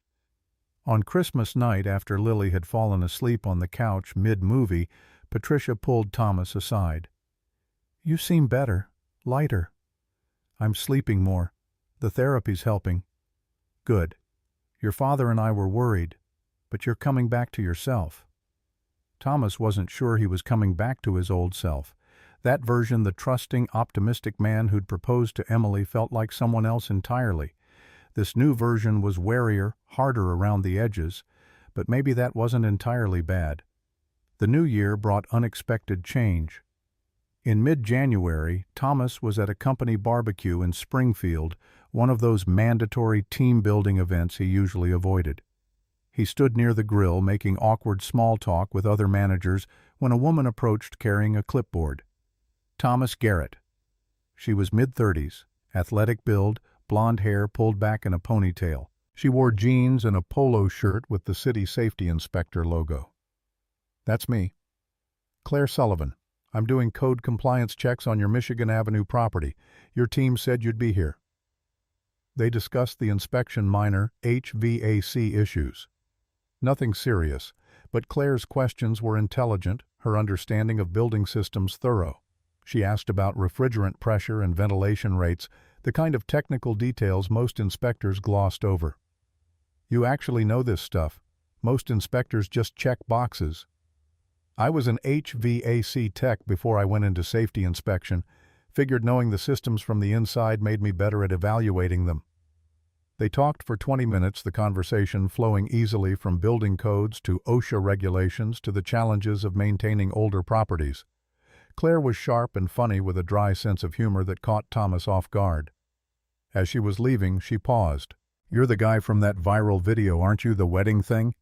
On Christmas night, after Lily had fallen asleep on the couch mid-movie, Patricia pulled Thomas aside. "You seem better, lighter." "I'm sleeping more. The therapy's helping." "Good. Your father and I were worried, but you're coming back to yourself." Thomas wasn't sure he was coming back to his old self. That version, the trusting, optimistic man who'd proposed to Emily, felt like someone else entirely. This new version was warier, harder around the edges, but maybe that wasn't entirely bad. The new year brought unexpected change. In mid-January, Thomas was at a company barbecue in Springfield, one of those mandatory team-building events he usually avoided. He stood near the grill making awkward small talk with other managers when a woman approached carrying a clipboard. Thomas Garrett. She was mid-30s, athletic build, blonde hair pulled back in a ponytail. She wore jeans and a polo shirt with the city safety inspector logo. That's me. Claire Sullivan. I'm doing code compliance checks on your Michigan Avenue property. Your team said you'd be here. They discussed the inspection minor HVAC issues. Nothing serious, but Claire's questions were intelligent, her understanding of building systems thorough. She asked about refrigerant pressure and ventilation rates, the kind of technical details most inspectors glossed over. You actually know this stuff. Most inspectors just check boxes. I was an HVAC tech before I went into safety inspection. Figured knowing the systems from the inside made me better at evaluating them. They talked for 20 minutes, the conversation flowing easily from building codes to OSHA regulations to the challenges of maintaining older properties. Claire was sharp and funny with a dry sense of humor that caught Thomas off guard. As she was leaving, she paused. "You're the guy from that viral video, aren't you, the wedding thing?"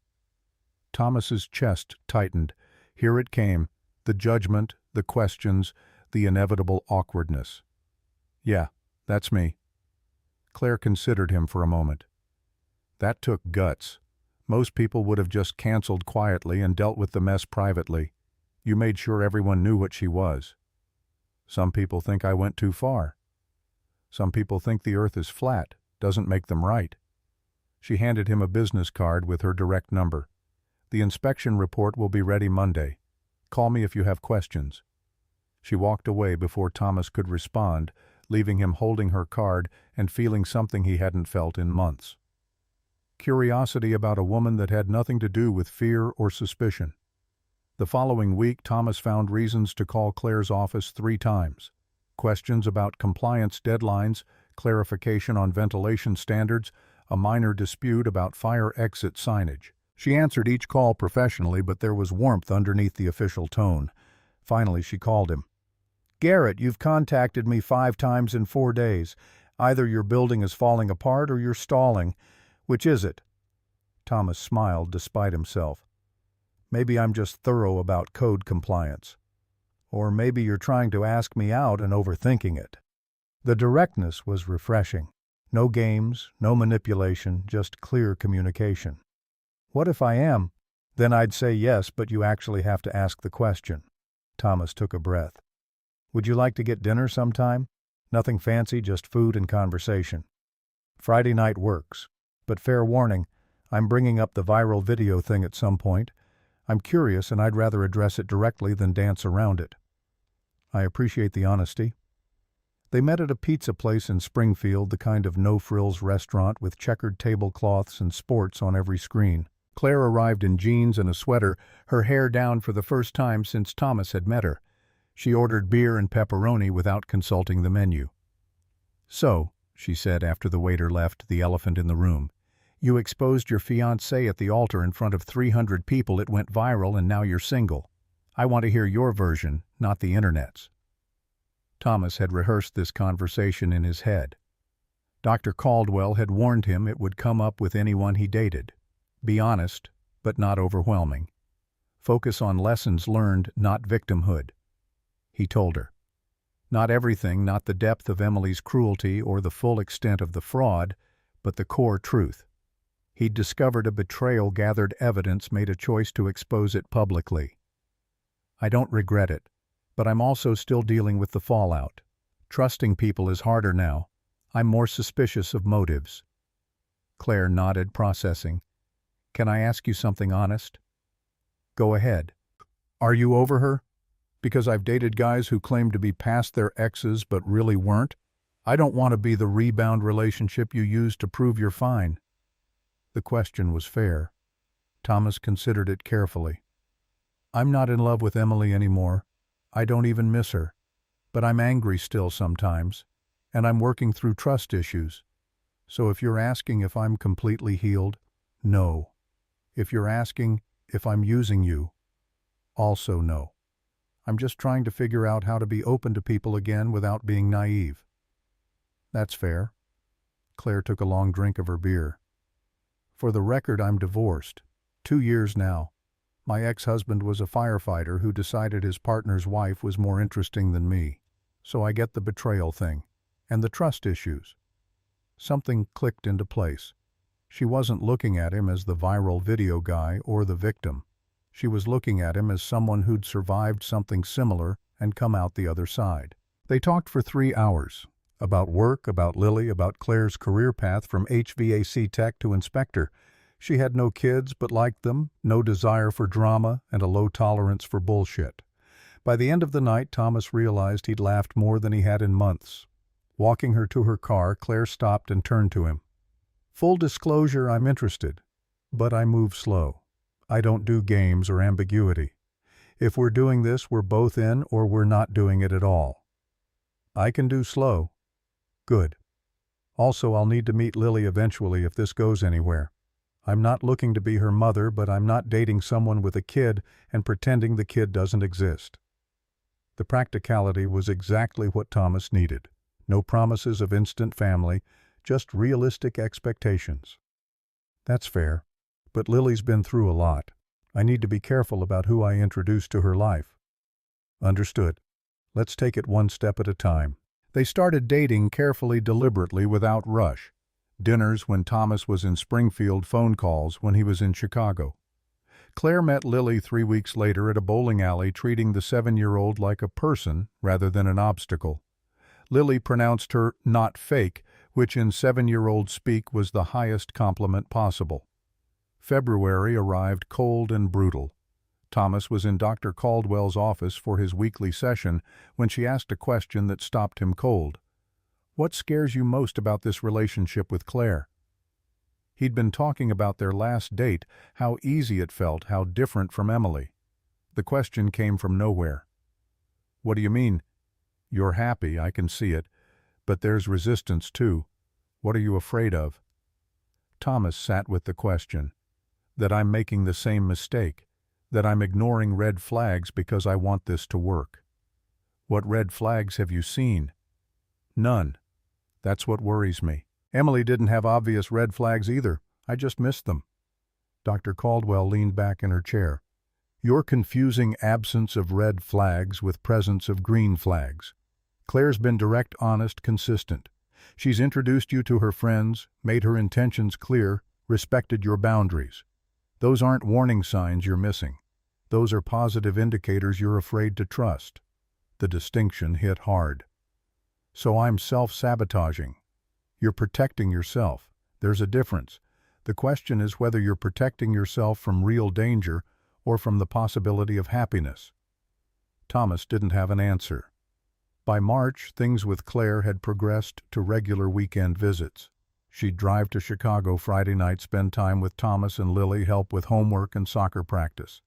Thomas's chest tightened. Here it came, the judgment, the questions, the inevitable awkwardness. "Yeah, that's me." Claire considered him for a moment. That took guts. Most people would have just canceled quietly and dealt with the mess privately. You made sure everyone knew what she was. Some people think I went too far. Some people think the earth is flat, doesn't make them right. She handed him a business card with her direct number. "The inspection report will be ready Monday. Call me if you have questions." She walked away before Thomas could respond, leaving him holding her card and feeling something he hadn't felt in months. Curiosity about a woman that had nothing to do with fear or suspicion. The following week, Thomas found reasons to call Claire's office 3 times. Questions about compliance deadlines, clarification on ventilation standards, a minor dispute about fire exit signage. She answered each call professionally, but there was warmth underneath the official tone. Finally, she called him. "Garrett, you've contacted me 5 times in 4 days. Either your building is falling apart or you're stalling. Which is it?" Thomas smiled despite himself. "Maybe I'm just thorough about code compliance. Or maybe you're trying to ask me out and overthinking it." The directness was refreshing. No games, no manipulation, just clear communication. "What if I am? Then I'd say yes, but you actually have to ask the question." Thomas took a breath. "Would you like to get dinner sometime? Nothing fancy, just food and conversation." "Friday night works. But fair warning, I'm bringing up the viral video thing at some point. I'm curious and I'd rather address it directly than dance around it." "I appreciate the honesty." They met at a pizza place in Springfield, the kind of no-frills restaurant with checkered tablecloths and sports on every screen. Claire arrived in jeans and a sweater, her hair down for the first time since Thomas had met her. She ordered beer and pepperoni without consulting the menu. "So," she said after the waiter left, the elephant in the room, "you exposed your fiancée at the altar in front of 300 people, it went viral, and now you're single. I want to hear your version, not the internet's." Thomas had rehearsed this conversation in his head. Dr. Caldwell had warned him it would come up with anyone he dated. Be honest, but not overwhelming. Focus on lessons learned, not victimhood. He told her. Not everything, not the depth of Emily's cruelty or the full extent of the fraud, but the core truth. He'd discovered a betrayal, gathered evidence, made a choice to expose it publicly. "I don't regret it, but I'm also still dealing with the fallout. Trusting people is harder now. I'm more suspicious of motives." Claire nodded, processing. "Can I ask you something honest?" "Go ahead." "Are you over her? Because I've dated guys who claim to be past their exes but really weren't. I don't want to be the rebound relationship you use to prove you're fine." The question was fair. Thomas considered it carefully. "I'm not in love with Emily anymore. I don't even miss her. But I'm angry still sometimes, and I'm working through trust issues. So if you're asking if I'm completely healed, no. If you're asking if I'm using you, also no. I'm just trying to figure out how to be open to people again without being naive." "That's fair." Claire took a long drink of her beer. "For the record, I'm divorced. 2 years now. My ex-husband was a firefighter who decided his partner's wife was more interesting than me. So I get the betrayal thing. And the trust issues." Something clicked into place. She wasn't looking at him as the viral video guy or the victim. She was looking at him as someone who'd survived something similar and come out the other side. They talked for 3 hours. About work, about Lily, about Claire's career path from HVAC tech to inspector. She had no kids but liked them, no desire for drama, and a low tolerance for bullshit. By the end of the night, Thomas realized he'd laughed more than he had in months. Walking her to her car, Claire stopped and turned to him. "Full disclosure, I'm interested, but I move slow. I don't do games or ambiguity. If we're doing this, we're both in, or we're not doing it at all. I can do slow." "Good. Also, I'll need to meet Lily eventually if this goes anywhere. I'm not looking to be her mother, but I'm not dating someone with a kid and pretending the kid doesn't exist." The practicality was exactly what Thomas needed. No promises of instant family, just realistic expectations. "That's fair. But Lily's been through a lot. I need to be careful about who I introduce to her life." "Understood. Let's take it one step at a time." They started dating carefully, deliberately, without rush. Dinners when Thomas was in Springfield, phone calls when he was in Chicago. Claire met Lily 3 weeks later at a bowling alley, treating the 7-year-old like a person rather than an obstacle. Lily pronounced her not fake, which in 7-year-old speak was the highest compliment possible. February arrived cold and brutal. Thomas was in Dr. Caldwell's office for his weekly session when she asked a question that stopped him cold. "What scares you most about this relationship with Claire?" He'd been talking about their last date, how easy it felt, how different from Emily. The question came from nowhere. "What do you mean?" "You're happy, I can see it, but there's resistance too. What are you afraid of?" Thomas sat with the question. "That I'm making the same mistake. That I'm ignoring red flags because I want this to work." "What red flags have you seen?" "None. That's what worries me. Emily didn't have obvious red flags either. I just missed them." Dr. Caldwell leaned back in her chair. "You're confusing absence of red flags with presence of green flags. Claire's been direct, honest, consistent. She's introduced you to her friends, made her intentions clear, respected your boundaries. Those aren't warning signs you're missing. Those are positive indicators you're afraid to trust." The distinction hit hard. "So I'm self-sabotaging." "You're protecting yourself. There's a difference. The question is whether you're protecting yourself from real danger or from the possibility of happiness." Thomas didn't have an answer. By March, things with Claire had progressed to regular weekend visits. She'd drive to Chicago Friday night, spend time with Thomas and Lily, help with homework and soccer practice.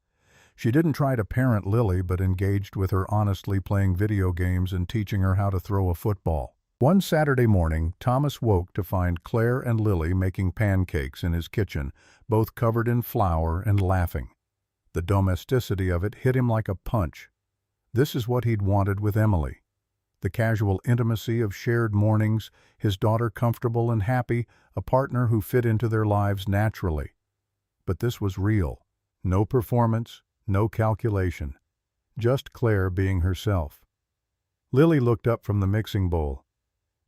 She didn't try to parent Lily, but engaged with her honestly, playing video games and teaching her how to throw a football. One Saturday morning, Thomas woke to find Claire and Lily making pancakes in his kitchen, both covered in flour and laughing. The domesticity of it hit him like a punch. This is what he'd wanted with Emily. The casual intimacy of shared mornings, his daughter comfortable and happy, a partner who fit into their lives naturally. But this was real. No performance, no calculation. Just Claire being herself. Lily looked up from the mixing bowl.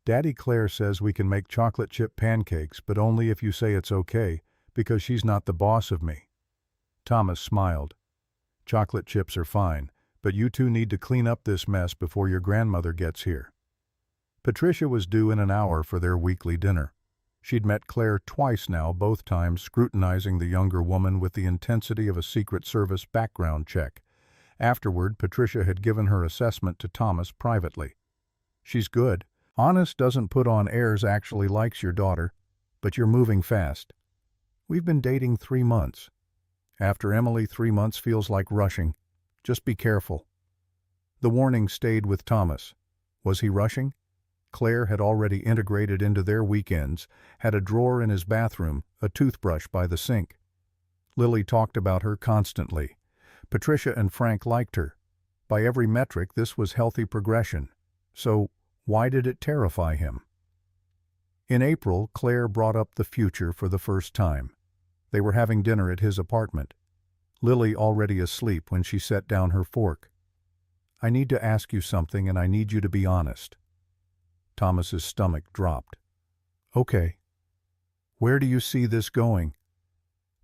"Daddy, Claire says we can make chocolate chip pancakes, but only if you say it's okay, because she's not the boss of me." Thomas smiled. "Chocolate chips are fine, but you two need to clean up this mess before your grandmother gets here." Patricia was due in an hour for their weekly dinner. She'd met Claire twice now, both times scrutinizing the younger woman with the intensity of a Secret Service background check. Afterward, Patricia had given her assessment to Thomas privately. "She's good. Honest, doesn't put on airs, actually likes your daughter, but you're moving fast. We've been dating 3 months. After Emily, 3 months feels like rushing. Just be careful." The warning stayed with Thomas. Was he rushing? Claire had already integrated into their weekends, had a drawer in his bathroom, a toothbrush by the sink. Lily talked about her constantly. Patricia and Frank liked her. By every metric, this was healthy progression. So, why did it terrify him? In April, Claire brought up the future for the first time. They were having dinner at his apartment. Lily already asleep when she set down her fork. "I need to ask you something, and I need you to be honest." Thomas's stomach dropped. "Okay. Where do you see this going?"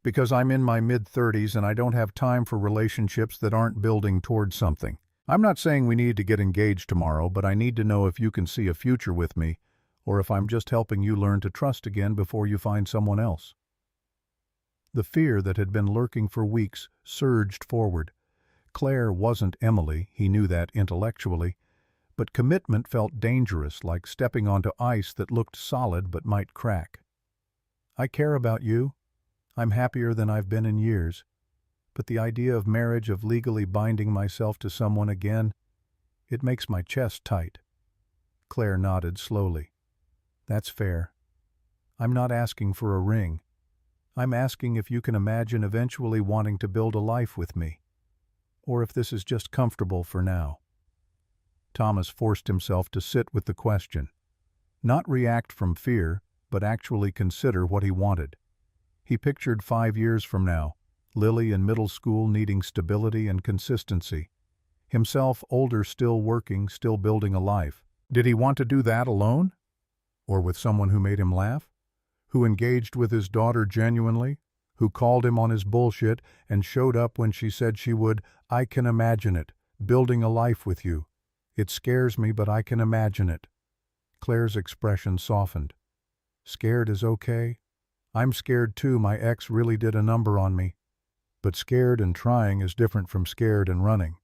Because I'm in my mid-30s and I don't have time for relationships that aren't building towards something. I'm not saying we need to get engaged tomorrow, but I need to know if you can see a future with me, or if I'm just helping you learn to trust again before you find someone else." The fear that had been lurking for weeks surged forward. Claire wasn't Emily, he knew that intellectually, but commitment felt dangerous, like stepping onto ice that looked solid but might crack. "I care about you. I'm happier than I've been in years. But the idea of marriage, of legally binding myself to someone again, it makes my chest tight." Claire nodded slowly. "That's fair. I'm not asking for a ring. I'm asking if you can imagine eventually wanting to build a life with me, or if this is just comfortable for now." Thomas forced himself to sit with the question. Not react from fear, but actually consider what he wanted. He pictured 5 years from now, Lily in middle school needing stability and consistency. Himself older, still working, still building a life. Did he want to do that alone? Or with someone who made him laugh? Who engaged with his daughter genuinely? Who called him on his bullshit and showed up when she said she would? "I can imagine it, building a life with you. It scares me, but I can imagine it." Claire's expression softened. "Scared is okay. I'm scared too. My ex really did a number on me. But scared and trying is different from scared and running.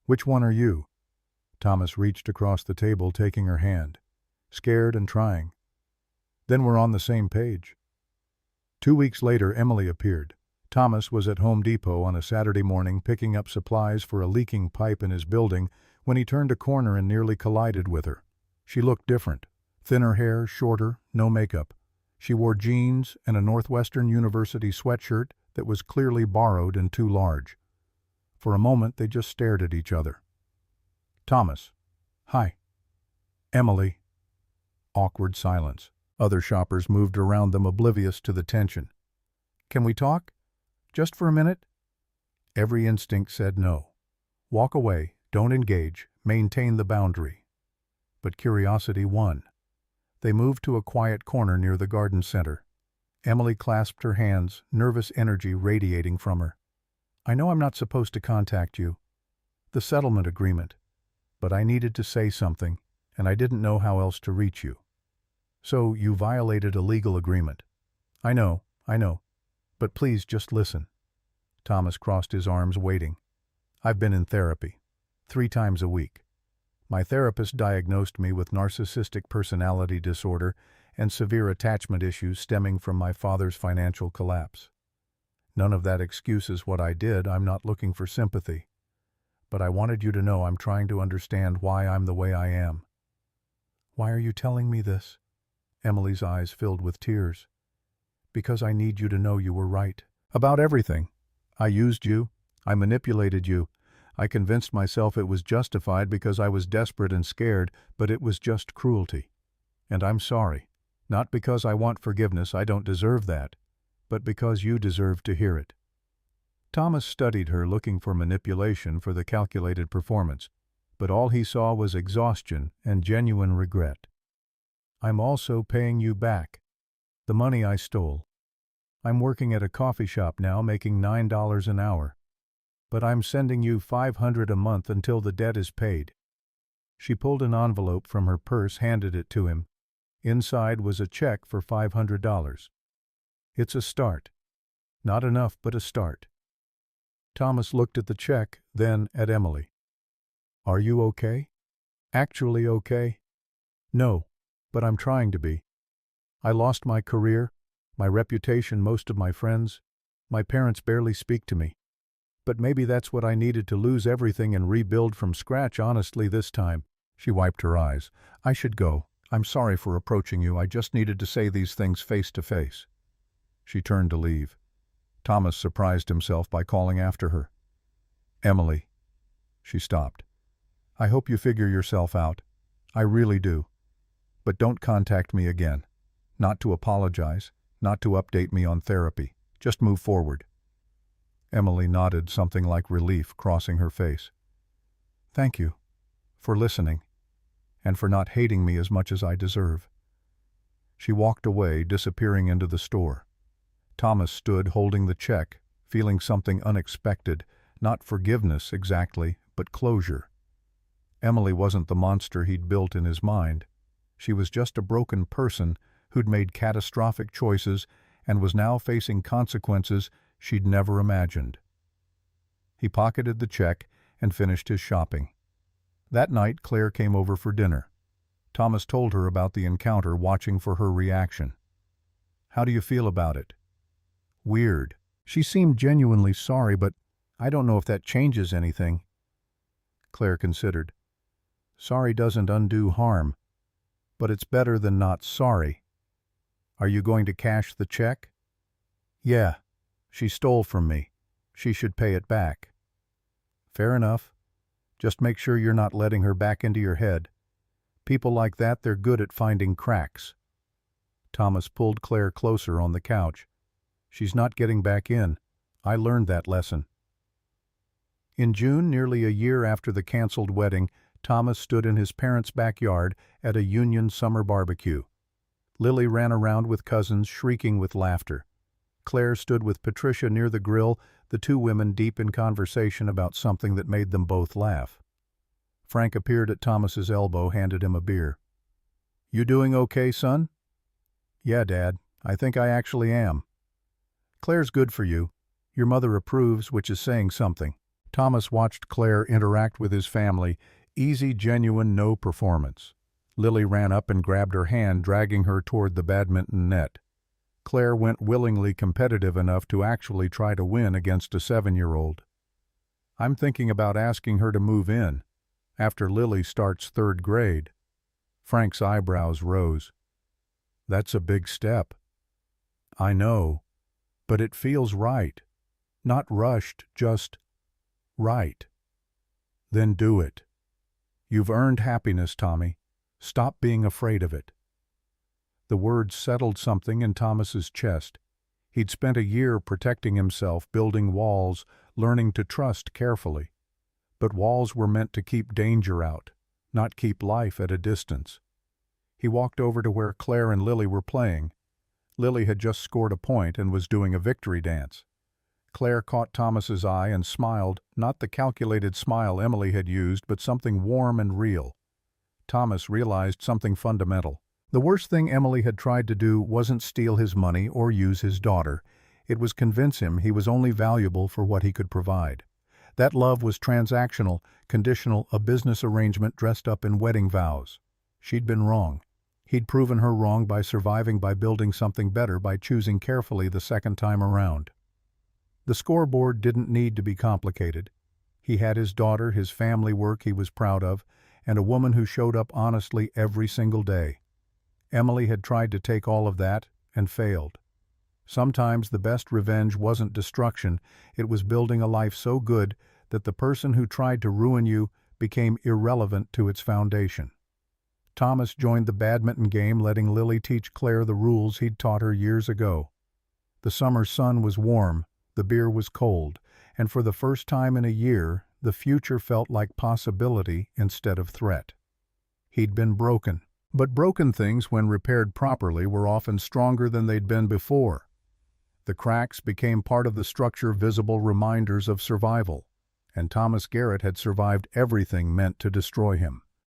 Which one are you?" Thomas reached across the table, taking her hand. "Scared and trying. Then we're on the same page." 2 weeks later, Emily appeared. Thomas was at Home Depot on a Saturday morning picking up supplies for a leaking pipe in his building when he turned a corner and nearly collided with her. She looked different. Thinner hair, shorter, no makeup. She wore jeans and a Northwestern University sweatshirt that was clearly borrowed and too large. For a moment, they just stared at each other. "Thomas." "Hi." "Emily." Awkward silence. Other shoppers moved around them, oblivious to the tension. "Can we talk? Just for a minute?" Every instinct said no. Walk away, don't engage, maintain the boundary. But curiosity won. They moved to a quiet corner near the garden center. Emily clasped her hands, nervous energy radiating from her. "I know I'm not supposed to contact you. The settlement agreement. But I needed to say something, and I didn't know how else to reach you." "So you violated a legal agreement." I know. But please just listen." Thomas crossed his arms, waiting. "I've been in therapy. 3 times a week. My therapist diagnosed me with narcissistic personality disorder and severe attachment issues stemming from my father's financial collapse. None of that excuses what I did. I'm not looking for sympathy. But I wanted you to know I'm trying to understand why I'm the way I am." "Why are you telling me this?" Emily's eyes filled with tears. "Because I need you to know you were right. About everything. I used you. I manipulated you. I convinced myself it was justified because I was desperate and scared, but it was just cruelty. And I'm sorry. Not because I want forgiveness, I don't deserve that, but because you deserve to hear it." Thomas studied her, looking for manipulation for the calculated performance, but all he saw was exhaustion and genuine regret. "I'm also paying you back. The money I stole. I'm working at a coffee shop now, making $9 an hour. But I'm sending you $500 a month until the debt is paid." She pulled an envelope from her purse, handed it to him. Inside was a check for $500. "It's a start. Not enough, but a start." Thomas looked at the check, then at Emily. "Are you okay? Actually okay?" "No, but I'm trying to be. I lost my career, my reputation, most of my friends. My parents barely speak to me. But maybe that's what I needed, to lose everything and rebuild from scratch honestly this time." She wiped her eyes. "I should go. I'm sorry for approaching you. I just needed to say these things face to face." She turned to leave. Thomas surprised himself by calling after her. "Emily." She stopped. "I hope you figure yourself out. I really do. But don't contact me again. Not to apologize, not to update me on therapy. Just move forward." Emily nodded, something like relief crossing her face. "Thank you. For listening. And for not hating me as much as I deserve." She walked away, disappearing into the store. Thomas stood holding the check, feeling something unexpected, not forgiveness exactly, but closure. Emily wasn't the monster he'd built in his mind. She was just a broken person who'd made catastrophic choices and was now facing consequences she'd never imagined. He pocketed the check and finished his shopping. That night, Claire came over for dinner. Thomas told her about the encounter, watching for her reaction. "How do you feel about it?" "Weird. She seemed genuinely sorry, but I don't know if that changes anything." Claire considered. "Sorry doesn't undo harm, but it's better than not sorry. Are you going to cash the check?" "Yeah. She stole from me. She should pay it back." "Fair enough. Just make sure you're not letting her back into your head. People like that, they're good at finding cracks." Thomas pulled Claire closer on the couch. "She's not getting back in. I learned that lesson." In June, nearly a year after the canceled wedding, Thomas stood in his parents' backyard at a union summer barbecue. Lily ran around with cousins, shrieking with laughter. Claire stood with Patricia near the grill, the two women deep in conversation about something that made them both laugh. Frank appeared at Thomas's elbow, handed him a beer. "You doing okay, son?" "Yeah, Dad. I think I actually am." "Claire's good for you. Your mother approves, which is saying something." Thomas watched Claire interact with his family, easy, genuine, no performance. Lily ran up and grabbed her hand, dragging her toward the badminton net. Claire went willingly, competitive enough to actually try to win against a 7-year-old. "I'm thinking about asking her to move in, after Lily starts 3rd grade. Frank's eyebrows rose. "That's a big step." "I know, but it feels right. Not rushed, just right." "Then do it. You've earned happiness, Tommy. Stop being afraid of it." The words settled something in Thomas's chest. He'd spent a year protecting himself, building walls, learning to trust carefully. But walls were meant to keep danger out, not keep life at a distance. He walked over to where Claire and Lily were playing. Lily had just scored a point and was doing a victory dance. Claire caught Thomas's eye and smiled, not the calculated smile Emily had used, but something warm and real. Thomas realized something fundamental. The worst thing Emily had tried to do wasn't steal his money or use his daughter. It was convince him he was only valuable for what he could provide. That love was transactional, conditional, a business arrangement dressed up in wedding vows. She'd been wrong. He'd proven her wrong by surviving, by building something better, by choosing carefully the second time around. The scoreboard didn't need to be complicated. He had his daughter, his family work he was proud of, and a woman who showed up honestly every single day. Emily had tried to take all of that and failed. Sometimes the best revenge wasn't destruction, it was building a life so good that the person who tried to ruin you became irrelevant to its foundation. Thomas joined the badminton game, letting Lily teach Claire the rules he'd taught her years ago. The summer sun was warm, the beer was cold, and for the first time in a year, the future felt like possibility instead of threat. He'd been broken. But broken things, when repaired properly, were often stronger than they'd been before. The cracks became part of the structure, visible reminders of survival, and Thomas Garrett had survived everything meant to destroy him.